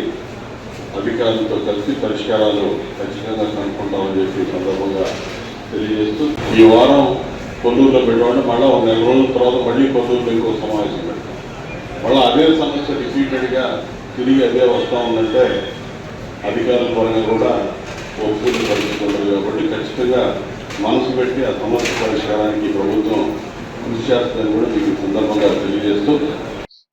అధికారులతో కలిసి పరిష్కారాలు ఖచ్చితంగా కనుక్కుంటామని చెప్పి సందర్భంగా తెలియజేస్తూ ఈ వారం కొల్లూరులో పెట్టడం మళ్ళీ 1 నెల రోజుల తర్వాత మళ్ళీ కొల్లూరులో ఇంకో సమావేశం పెడతాం. మళ్ళీ అదే సమస్య రిపీటెడ్గా తిరిగి అదే వస్తూ ఉందంటే అధికారుల పరంగా కూడా ఒప్పులు పరిస్థితులు కాబట్టి ఖచ్చితంగా మనసు పెట్టి ఆ సమస్య పరిష్కారానికి ప్రభుత్వం కృషి చేస్తుందని కూడా మీకు సందర్భంగా తెలియజేస్తూ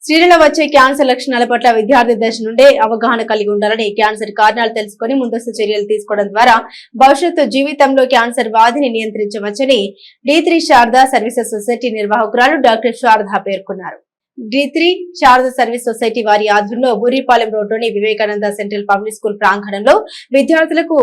స్త్రీలలో వచ్చే క్యాన్సర్ లక్షణాల పట్ల విద్యార్థి దశ నుండే అవగాహన కలిగి ఉండాలని, క్యాన్సర్ కారణాలు తెలుసుకుని ముందస్తు చర్యలు తీసుకోవడం ద్వారా భవిష్యత్తు జీవితంలో క్యాన్సర్ వ్యాధిని నియంత్రించవచ్చని D3 శారదా సర్వీసెస్ సొసైటీ నిర్వాహకురాలు డాక్టర్ శారదా పేర్కొన్నారు. D3 శారదా సర్వీస్ సొసైటీ వారి ఆధ్వర్యంలో బూరిపాలెం రోడ్లోని వివేకానంద సెంట్రల్ పబ్లిక్ స్కూల్ ప్రాంగణంలో విద్యార్థులకు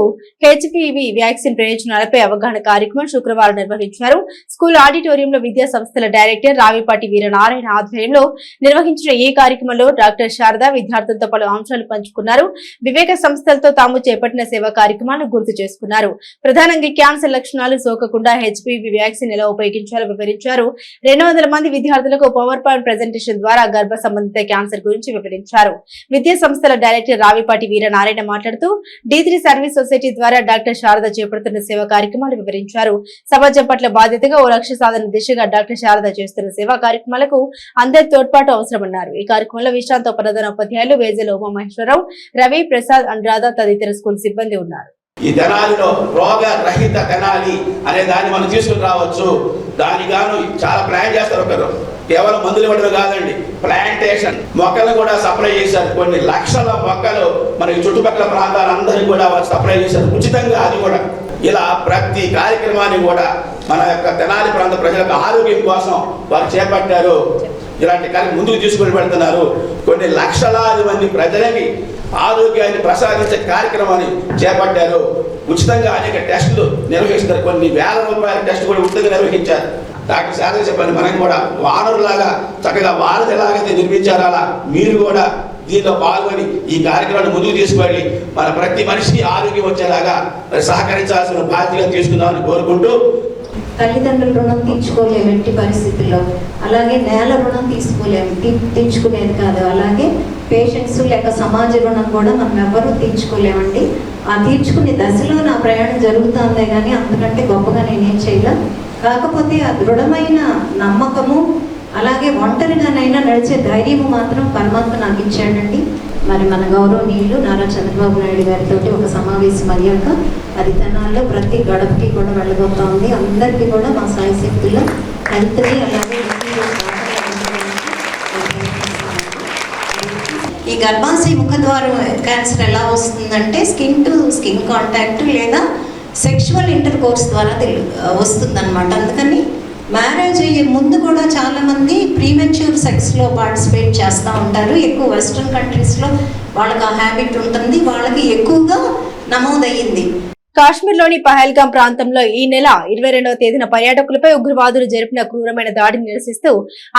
HPV వ్యాక్సిన్ ప్రయోజనాలపై అవగాహన కార్యక్రమం శుక్రవారం నిర్వహించారు. స్కూల్ ఆడిటోరియంలో విద్యా సంస్థల డైరెక్టర్ రావిపాటి వీరనారాయణ ఆధ్వర్యంలో నిర్వహించిన ఈ కార్యక్రమంలో డాక్టర్ శారదా విద్యార్థులతో పలు అంశాలు పంచుకున్నారు. వివేక సంస్థలతో తాము చేపట్టిన సేవా కార్యక్రమాలను గుర్తు చేసుకున్నారు. ప్రధానంగా క్యాన్సర్ లక్షణాలు సోకకుండా HPV వ్యాక్సిన్ ఎలా ఉపయోగించాలో వివరించారు. 200 మంది విద్యార్థులకు పవర్ పాయింట్ ప్రెజెంటేషన్ ద్వారా గర్భ సంబంధిత క్యాన్సర్ గురించి వివరించారు. విద్యా సంస్థల డైరెక్టర్ రావిపాటి వీరనారాయణ మాట్లాడుతూ D3 సర్వీస్ సొసైటీ ద్వారా డాక్టర్ శారదా చేపడుతున్న సేవా కార్యక్రమాలు వివరించారు. సమాజం పట్ల బాధ్యతగా ఓ లక్ష్య సాధన దిశగా డాక్టర్ శారదా చేస్తున్న సేవా కార్యక్రమాలకు అందరి తోడ్పాటు అవసరమన్నారు. ఈ కార్యక్రమంలో విశ్రాంత ప్రధాన ఉపాధ్యాయులు వేజల ఉమామహేశ్వరరావు, రవి, ప్రసాద్, అనురాధ తదితర స్కూల్ సిబ్బంది ఉన్నారు. ఈ తెనాలిలో రోగ రహిత తెనాలి అనే దాన్ని మనం తీసుకుని రావచ్చు. దానిగాను చాలా ప్లాన్ చేస్తారు. ఒకరు కేవలం మందులు ఇవ్వడం కాదండి, ప్లాంటేషన్ మొక్కలు కూడా సప్లై చేశారు. కొన్ని లక్షల మొక్కలు మనకి చుట్టుపక్కల ప్రాంతాలందరికీ కూడా వారు సప్లై చేశారు ఉచితంగా. అది కూడా ఇలా ప్రతి కార్యక్రమాన్ని కూడా మన యొక్క తెనాలి ప్రాంత ప్రజలకు ఆరోగ్యం కోసం వారు చేపట్టారు. ఇలాంటి కార్యక్రమం ముందుకు తీసుకుని పెడుతున్నారు. కొన్ని లక్షలాది మంది ప్రజలకి ఆరోగ్యాన్ని ప్రసాదించే కార్యక్రమాన్ని చేపట్టారు. ఉచితంగా అనేక టెస్టులు నిర్వహిస్తారు. కొన్ని వేల రూపాయల టెస్టులు కూడా ఉచితంగా నిర్వహించారు. డాక్టర్ శారద చెప్పండి, మనం కూడా వానరులాగా చక్కగా వారధి ఎలాగైతే నిర్మించారో అలా మీరు కూడా దీంట్లో పాల్గొని ఈ కార్యక్రమాన్ని ముందుకు తీసుకెళ్ళి మన ప్రతి మనిషికి ఆరోగ్యం వచ్చేలాగా సహకరించాల్సిన బాధ్యత తీసుకుందామని కోరుకుంటూ, తల్లిదండ్రుల రుణం తీర్చుకోలేము ఎట్టి పరిస్థితుల్లో, అలాగే నేల రుణం తీసుకోలేము, తీర్చుకునేది కాదు. అలాగే పేషెంట్స్ లేక సమాజ రుణం కూడా మనం ఎవరూ తీర్చుకోలేమండి. ఆ తీర్చుకునే దశలో నా ప్రయాణం జరుగుతుందే కానీ అంతకంటే గొప్పగా నేనేం చేయలేం. కాకపోతే ఆ దృఢమైన నమ్మకము, అలాగే ఒంటరిగానైనా నడిచే ధైర్యము మాత్రం పరమాత్మ నాకు ఇచ్చాడండి. మరి మన గౌరవనీయులు నారా చంద్రబాబు నాయుడు గారితో ఒక సమావేశం అయ్యాక అది తెనాల్లో ప్రతి గడపకి కూడా వెళ్ళబోతోంది. అందరికీ కూడా మా సాయి శక్తుల్లో హెల్త్ని అలాగే ఈ గర్భాశయ ముఖద్వారం క్యాన్సర్ ఎలా వస్తుందంటే స్కిన్ టు స్కిన్ కాంటాక్ట్ లేదా సెక్షువల్ ఇంటర్ కోర్స్ ద్వారా వస్తుందన్నమాట. అందుకని మ్యారేజ్ అయ్యే ముందు కూడా చాలామంది ప్రీమెచ్యూర్ సెక్స్లో పార్టిసిపేట్ చేస్తూ ఉంటారు. ఎక్కువ వెస్ట్రన్ కంట్రీస్లో వాళ్ళకి ఆ హ్యాబిట్ ఉంటుంది, వాళ్ళకి ఎక్కువగా నమోదయ్యింది. కాశ్మీర్లోని పహల్గాం ప్రాంతంలో ఈ నెల 22వ తేదీన పర్యాటకులపై ఉగ్రవాదులు జరిపిన క్రూరమైన దాడిని నిరసిస్తూ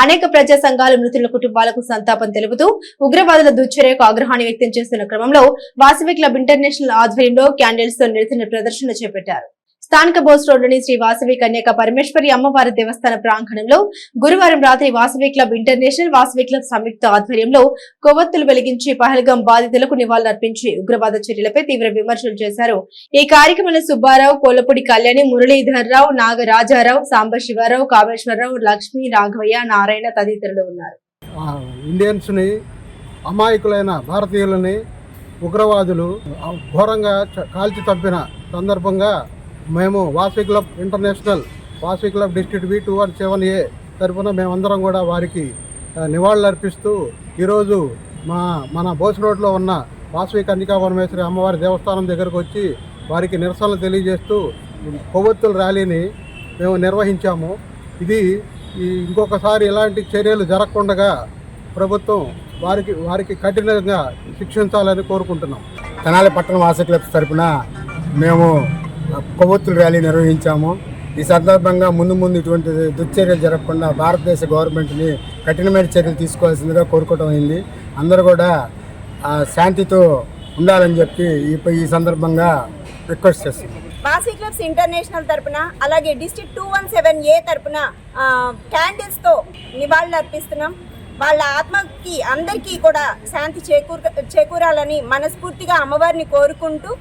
అనేక ప్రజా సంఘాలు మృతుల కుటుంబాలకు సంతాపం తెలుపుతూ ఉగ్రవాదుల దుశ్చర్యకు ఆగ్రహాన్ని వ్యక్తం చేస్తున్న క్రమంలో వాసవి క్లబ్ ఇంటర్నేషనల్ ఆధ్వర్యంలో క్యాండిల్స్ తో నిరసన ప్రదర్శన చేపట్టారు. స్థానిక బోస్ రోడ్లోని శ్రీ వాసవి కన్యక పరమేశ్వరి అమ్మవారి దేవస్థాన ప్రాంగణంలో గురువారం రాత్రి Vasavi club international Vasavi club సంయుక్త ఆధ్వర్యంలో కొవ్వొత్తులు వెలిగించి పహల్గాం బాధితులకు నివాళులర్పించి ఉగ్రవాద చర్యలపై తీవ్ర విమర్శలు చేశారు. ఈ కార్యక్రమంలో సుబ్బారావు, కోలపూడి కళ్యాణి, మురళీధర్రావు, నాగరాజారావు, సాంబశివరావు, కామేశ్వరరావు, లక్ష్మీ, రాఘవయ్య, నారాయణ తదితరులు ఉన్నారు. ఇండియన్స్ ని, అమాయకులైన భారతీయులని ఉగ్రవాదులు ఘోరంగా కాల్చి చంపిన సందర్భంగా మేము Vasavi club international Vasavi club district V217A తరఫున మేమందరం కూడా వారికి నివాళులు అర్పిస్తూ ఈరోజు మన బోస్ రోడ్లో ఉన్న వాసవి కన్యకా పరమేశ్వరి అమ్మవారి దేవస్థానం దగ్గరకు వచ్చి వారికి నిరసనలు తెలియజేస్తూ కొవ్వొత్తుల ర్యాలీని మేము నిర్వహించాము. ఇది ఇంకొకసారి ఇలాంటి చర్యలు జరగకుండా ప్రభుత్వం వారికి కఠినంగా శిక్షించాలని కోరుకుంటున్నాం. తెనాలి పట్టణ వాసవి క్లబ్స్ తరఫున మేము కొవ్వొత్తుల ర్యాలీ నిర్వహించాము. ఈ సందర్భంగా ముందు ఇటువంటి దుశ్చర్యలు జరగకుండా భారతదేశ గవర్నమెంట్ని కఠినమైన చర్యలు తీసుకోవాల్సిందిగా కోరుకోవడం అయింది. అందరూ కూడా శాంతితో ఉండాలని చెప్పి ఈ సందర్భంగా రిక్వెస్ట్ చేస్తున్నాం. వాసవి క్లబ్స్ ఇంటర్నేషనల్ తరపున అలాగే డిస్ట్రిక్ట్ 217A తరపున క్యాండిల్స్తో నివాళులు అర్పిస్తున్నాం. వాళ్ళ ఆత్మకి అందరికీ కూడా శాంతి చేకూరాలని మనస్ఫూర్తిగా అమ్మవారిని కోరుకుంటూ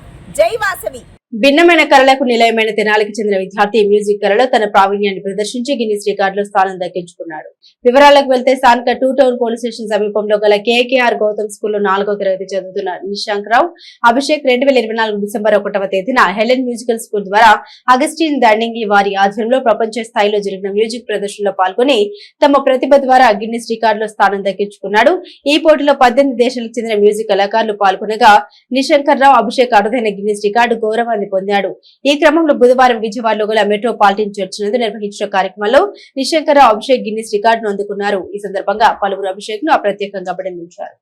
జై వాసవి. భిన్నమైన కళలకు నిలయమైన తెనాలికి చెందిన విద్యార్థి మ్యూజిక్ కళలో తన ప్రావీణ్యాన్ని ప్రదర్శించి గిన్నిస్ రికార్డులో స్థానం దక్కించుకున్నాడు. వివరాలకు వెళ్తే స్థానిక 2 టౌన్ పోలీస్ స్టేషన్ సమీపంలో గల KKR గౌతమ్ స్కూల్లో 4వ తరగతి చదువుతున్న నిశాంక్ రావు అభిషేక్ 2024 డిసెంబర్ 1వ తేదీన హెలెన్ మ్యూజికల్ స్కూల్ ద్వారా అగస్టిన్ దండింగి వారి ఆధ్వర్యంలో ప్రపంచ స్థాయిలో జరిగిన మ్యూజిక్ ప్రదర్శనలో పాల్గొని తమ ప్రతిభ ద్వారా గిన్నిస్ రికార్డులో స్థానం దక్కించుకున్నాడు. ఈ పోటీలో 18 దేశాలకు చెందిన మ్యూజిక్ కళాకారులు పాల్గొనగా నిశాంకర్ రావు అభిషేక్ అరుదైన గిన్నిస్ రికార్డు గౌరవాన్ని పొందాడు. ఈ క్రమంలో బుధవారం విజయవాడలో గల మెట్రోపాలిటన్ చర్చ్ నందు నిర్వహించిన కార్యక్రమంలో నిశాంకర్రావు అభిషేక్ గిన్నిస్ రికార్డును అందుకున్నారు. ఈ సందర్భంగా పలువురు అభిషేక్ ను ప్రత్యేకంగా అభినందించారు.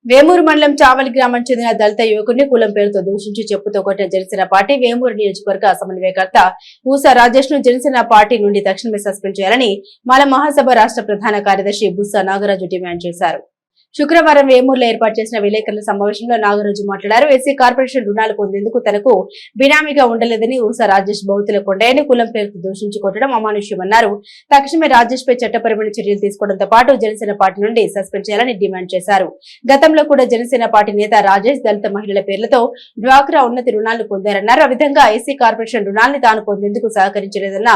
వేమూరు మండలం చావలి గ్రామానికి చెందిన దళిత యువకుడిని కులం పేరుతో దూషించి చెప్పుతో కొట్టిన జనసేన పార్టీ వేమూరు నియోజకవర్గ సమన్వయకర్త ఊసా రాజేష్ ను జనసేన పార్టీ నుండి తక్షణమే సస్పెండ్ చేయాలని మాల మహాసభ రాష్ట్ర ప్రధాన కార్యదర్శి బుస్సా నాగరాజు డిమాండ్ చేశారు. శుక్రవారం వేమూరులో ఏర్పాటు చేసిన విలేకరుల సమావేశంలో నాగరాజు మాట్లాడారు. ఎస్సీ కార్పొరేషన్ రుణాలు పొందేందుకు తనకు బినామీగా ఉండలేదని ఊసా రాజేష్ బౌతుల కొండయ్యని కులం పేరుతో దూషించి కొట్టడం అమానుష్యమన్నారు. తక్షణమే రాజేష్ పై చట్టపరమైన చర్యలు తీసుకోవడంతో పాటు జనసేన పార్టీ నుండి సస్పెండ్ చేయాలని డిమాండ్ చేశారు. గతంలో కూడా జనసేన పార్టీ నేత రాజేష్ దళిత మహిళల పేర్లతో డ్వాక్రా ఉన్నతి రుణాలు పొందారన్నారు. ఆ విధంగా ఎస్సీ కార్పొరేషన్ రుణాల్ని తాను పొందేందుకు సహకరించలేదన్న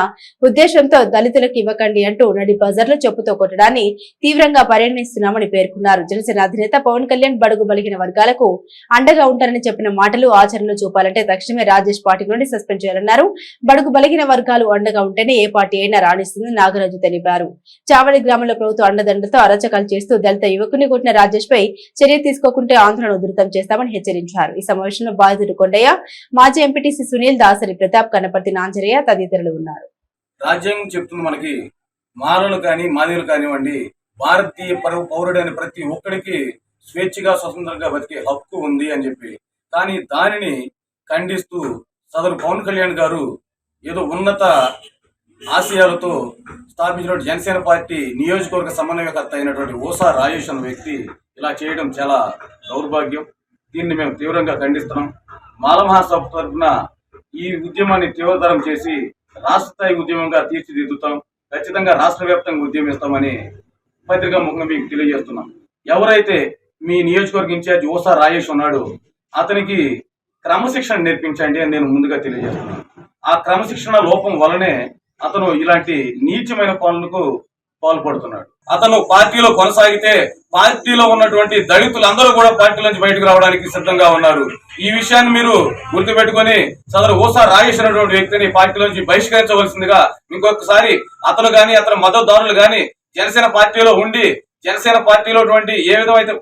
ఉద్దేశంతో దళితులకు ఇవ్వకండి అంటూ నడి బజార్లో చెప్పుతో కొట్టడాన్ని తీవ్రంగా పరిగణిస్తున్నామని పేర్కొన్నారు. జనసేన అధినేత పవన్ కళ్యాణ్ బడుగు బలిగిన వర్గాలకు అండగా ఉంటారని చెప్పిన మాటలు ఆచరణలో చూపాలంటే తక్షణమే రాజేష్ పార్టీ నుండి సస్పెండ్ చేయాలన్నారు. బడుగు బలిగిన వర్గాలు అండగా ఉంటేనే ఏ పార్టీ అయినా రాణిస్తుందని నాగరాజు తెలిపారు. చావలి గ్రామంలో ప్రభుత్వ అండదండలతో అరాచకాలు చేస్తూ దళిత యువకుని కొట్టిన రాజేష్ పై చర్య తీసుకోకుంటే ఆందోళన ఉధృతం చేస్తామని హెచ్చరించారు. ఈ సమావేశంలో బాధితుడు కొండయ్య, మాజీ ఎంపీటీసీ సునీల్, దాసరి ప్రతాప్, కన్నపర్తి నాంజరయ్య తదితరులు ఉన్నారు. రాజ్యాంగం చెప్తుంది మనకి మాలలు కానీ మాదిలు కానివ్వండి, భారతీయ పౌరుడైన ప్రతి ఒక్కడికి స్వేచ్ఛగా స్వతంత్రంగా బతికే హక్కు ఉంది అని చెప్పి, కానీ దానిని ఖండిస్తూ సదరు పవన్ కళ్యాణ్ గారు ఏదో ఉన్నత ఆశయాలతో స్థాపించిన జనసేన పార్టీ నియోజకవర్గ సమన్వయకర్త అయినటువంటి ఓసా రాజేష్ అన్న వ్యక్తి ఇలా చేయడం చాలా దౌర్భాగ్యం. దీన్ని మేము తీవ్రంగా ఖండిస్తున్నాం. మాల మహాసభ తరఫున ఈ ఉద్యమాన్ని తీవ్రతరం చేసి రాష్ట్ర స్థాయి ఉద్యమంగా తీర్చిదిద్దుతాం. ఖచ్చితంగా రాష్ట్ర వ్యాప్తంగా ఉద్యమిస్తామని పత్రికా ముఖంగా మీకు తెలియజేస్తున్నాం. ఎవరైతే మీ నియోజకవర్గ ఇన్ఛార్జ్ ఓసా రాజేష్ ఉన్నాడో అతనికి క్రమశిక్షణ నేర్పించండి అని నేను ముందుగా తెలియజేస్తున్నాను. ఆ క్రమశిక్షణ లోపం వలనే అతను ఇలాంటి నీచమైన పనులకు పాల్పడుతున్నాడు. అతను పార్టీలో కొనసాగితే పార్టీలో ఉన్నటువంటి దళితులందరూ కూడా పార్టీ నుంచి బయటకు రావడానికి సిద్ధంగా ఉన్నారు. ఈ విషయాన్ని మీరు గుర్తుపెట్టుకుని సదరు ఓసా రాజేష్ అనేటువంటి వ్యక్తిని పార్టీ నుంచి బహిష్కరించవలసిందిగా ఇంకొకసారి అతను గాని అతని మద్దతుదారులు గాని జనసేన పార్టీలో ఉండి జనసేన పార్టీలో ఏ విధమైతే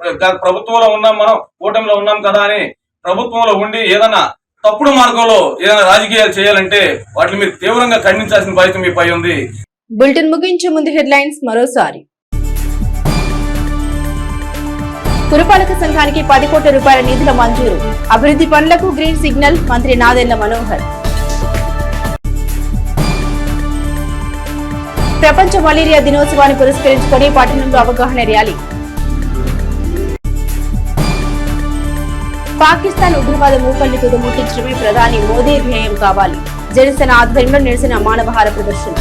ప్రభుత్వంలో ఉన్నాం, మనం కూటమిలో ఉన్నాం కదా అని ప్రభుత్వంలో ఉండి ఏదైనా తప్పుడు మార్గంలో ఏదైనా రాజకీయాలు చేయాలంటే వాటిని మీరు తీవ్రంగా ఖండించాల్సిన బాధ్యత మీపై ఉంది. బులెటిన్ ముగించే ముందు హెడ్లైన్స్ మరోసారి. పురపాలక సంఘానికి 10 కోట్ల రూపాయల నిధుల మంజూరు. అభివృద్ధి పనులకు గ్రీన్ సిగ్నల్ మంత్రి నాదెండ్ల మనోహర్. ప్రపంచ మలేరియా దినోత్సవాన్ని పురస్కరించుకొని పట్టణంలో అవగాహన ర్యాలీ. పాకిస్తాన్ ఉగ్రవాద మూకల్ని తుదముట్టించడమే ప్రధాని మోదీ ధ్యేయం కావాలి. జనసేన ఆధ్వర్యంలో నిరసన మానవహార ప్రదర్శన.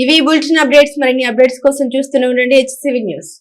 ఇవి బులెటిన్ అప్డేట్స్. మరిన్ని అప్డేట్స్ కోసం చూస్తూనే ఉండండి HCV న్యూస్.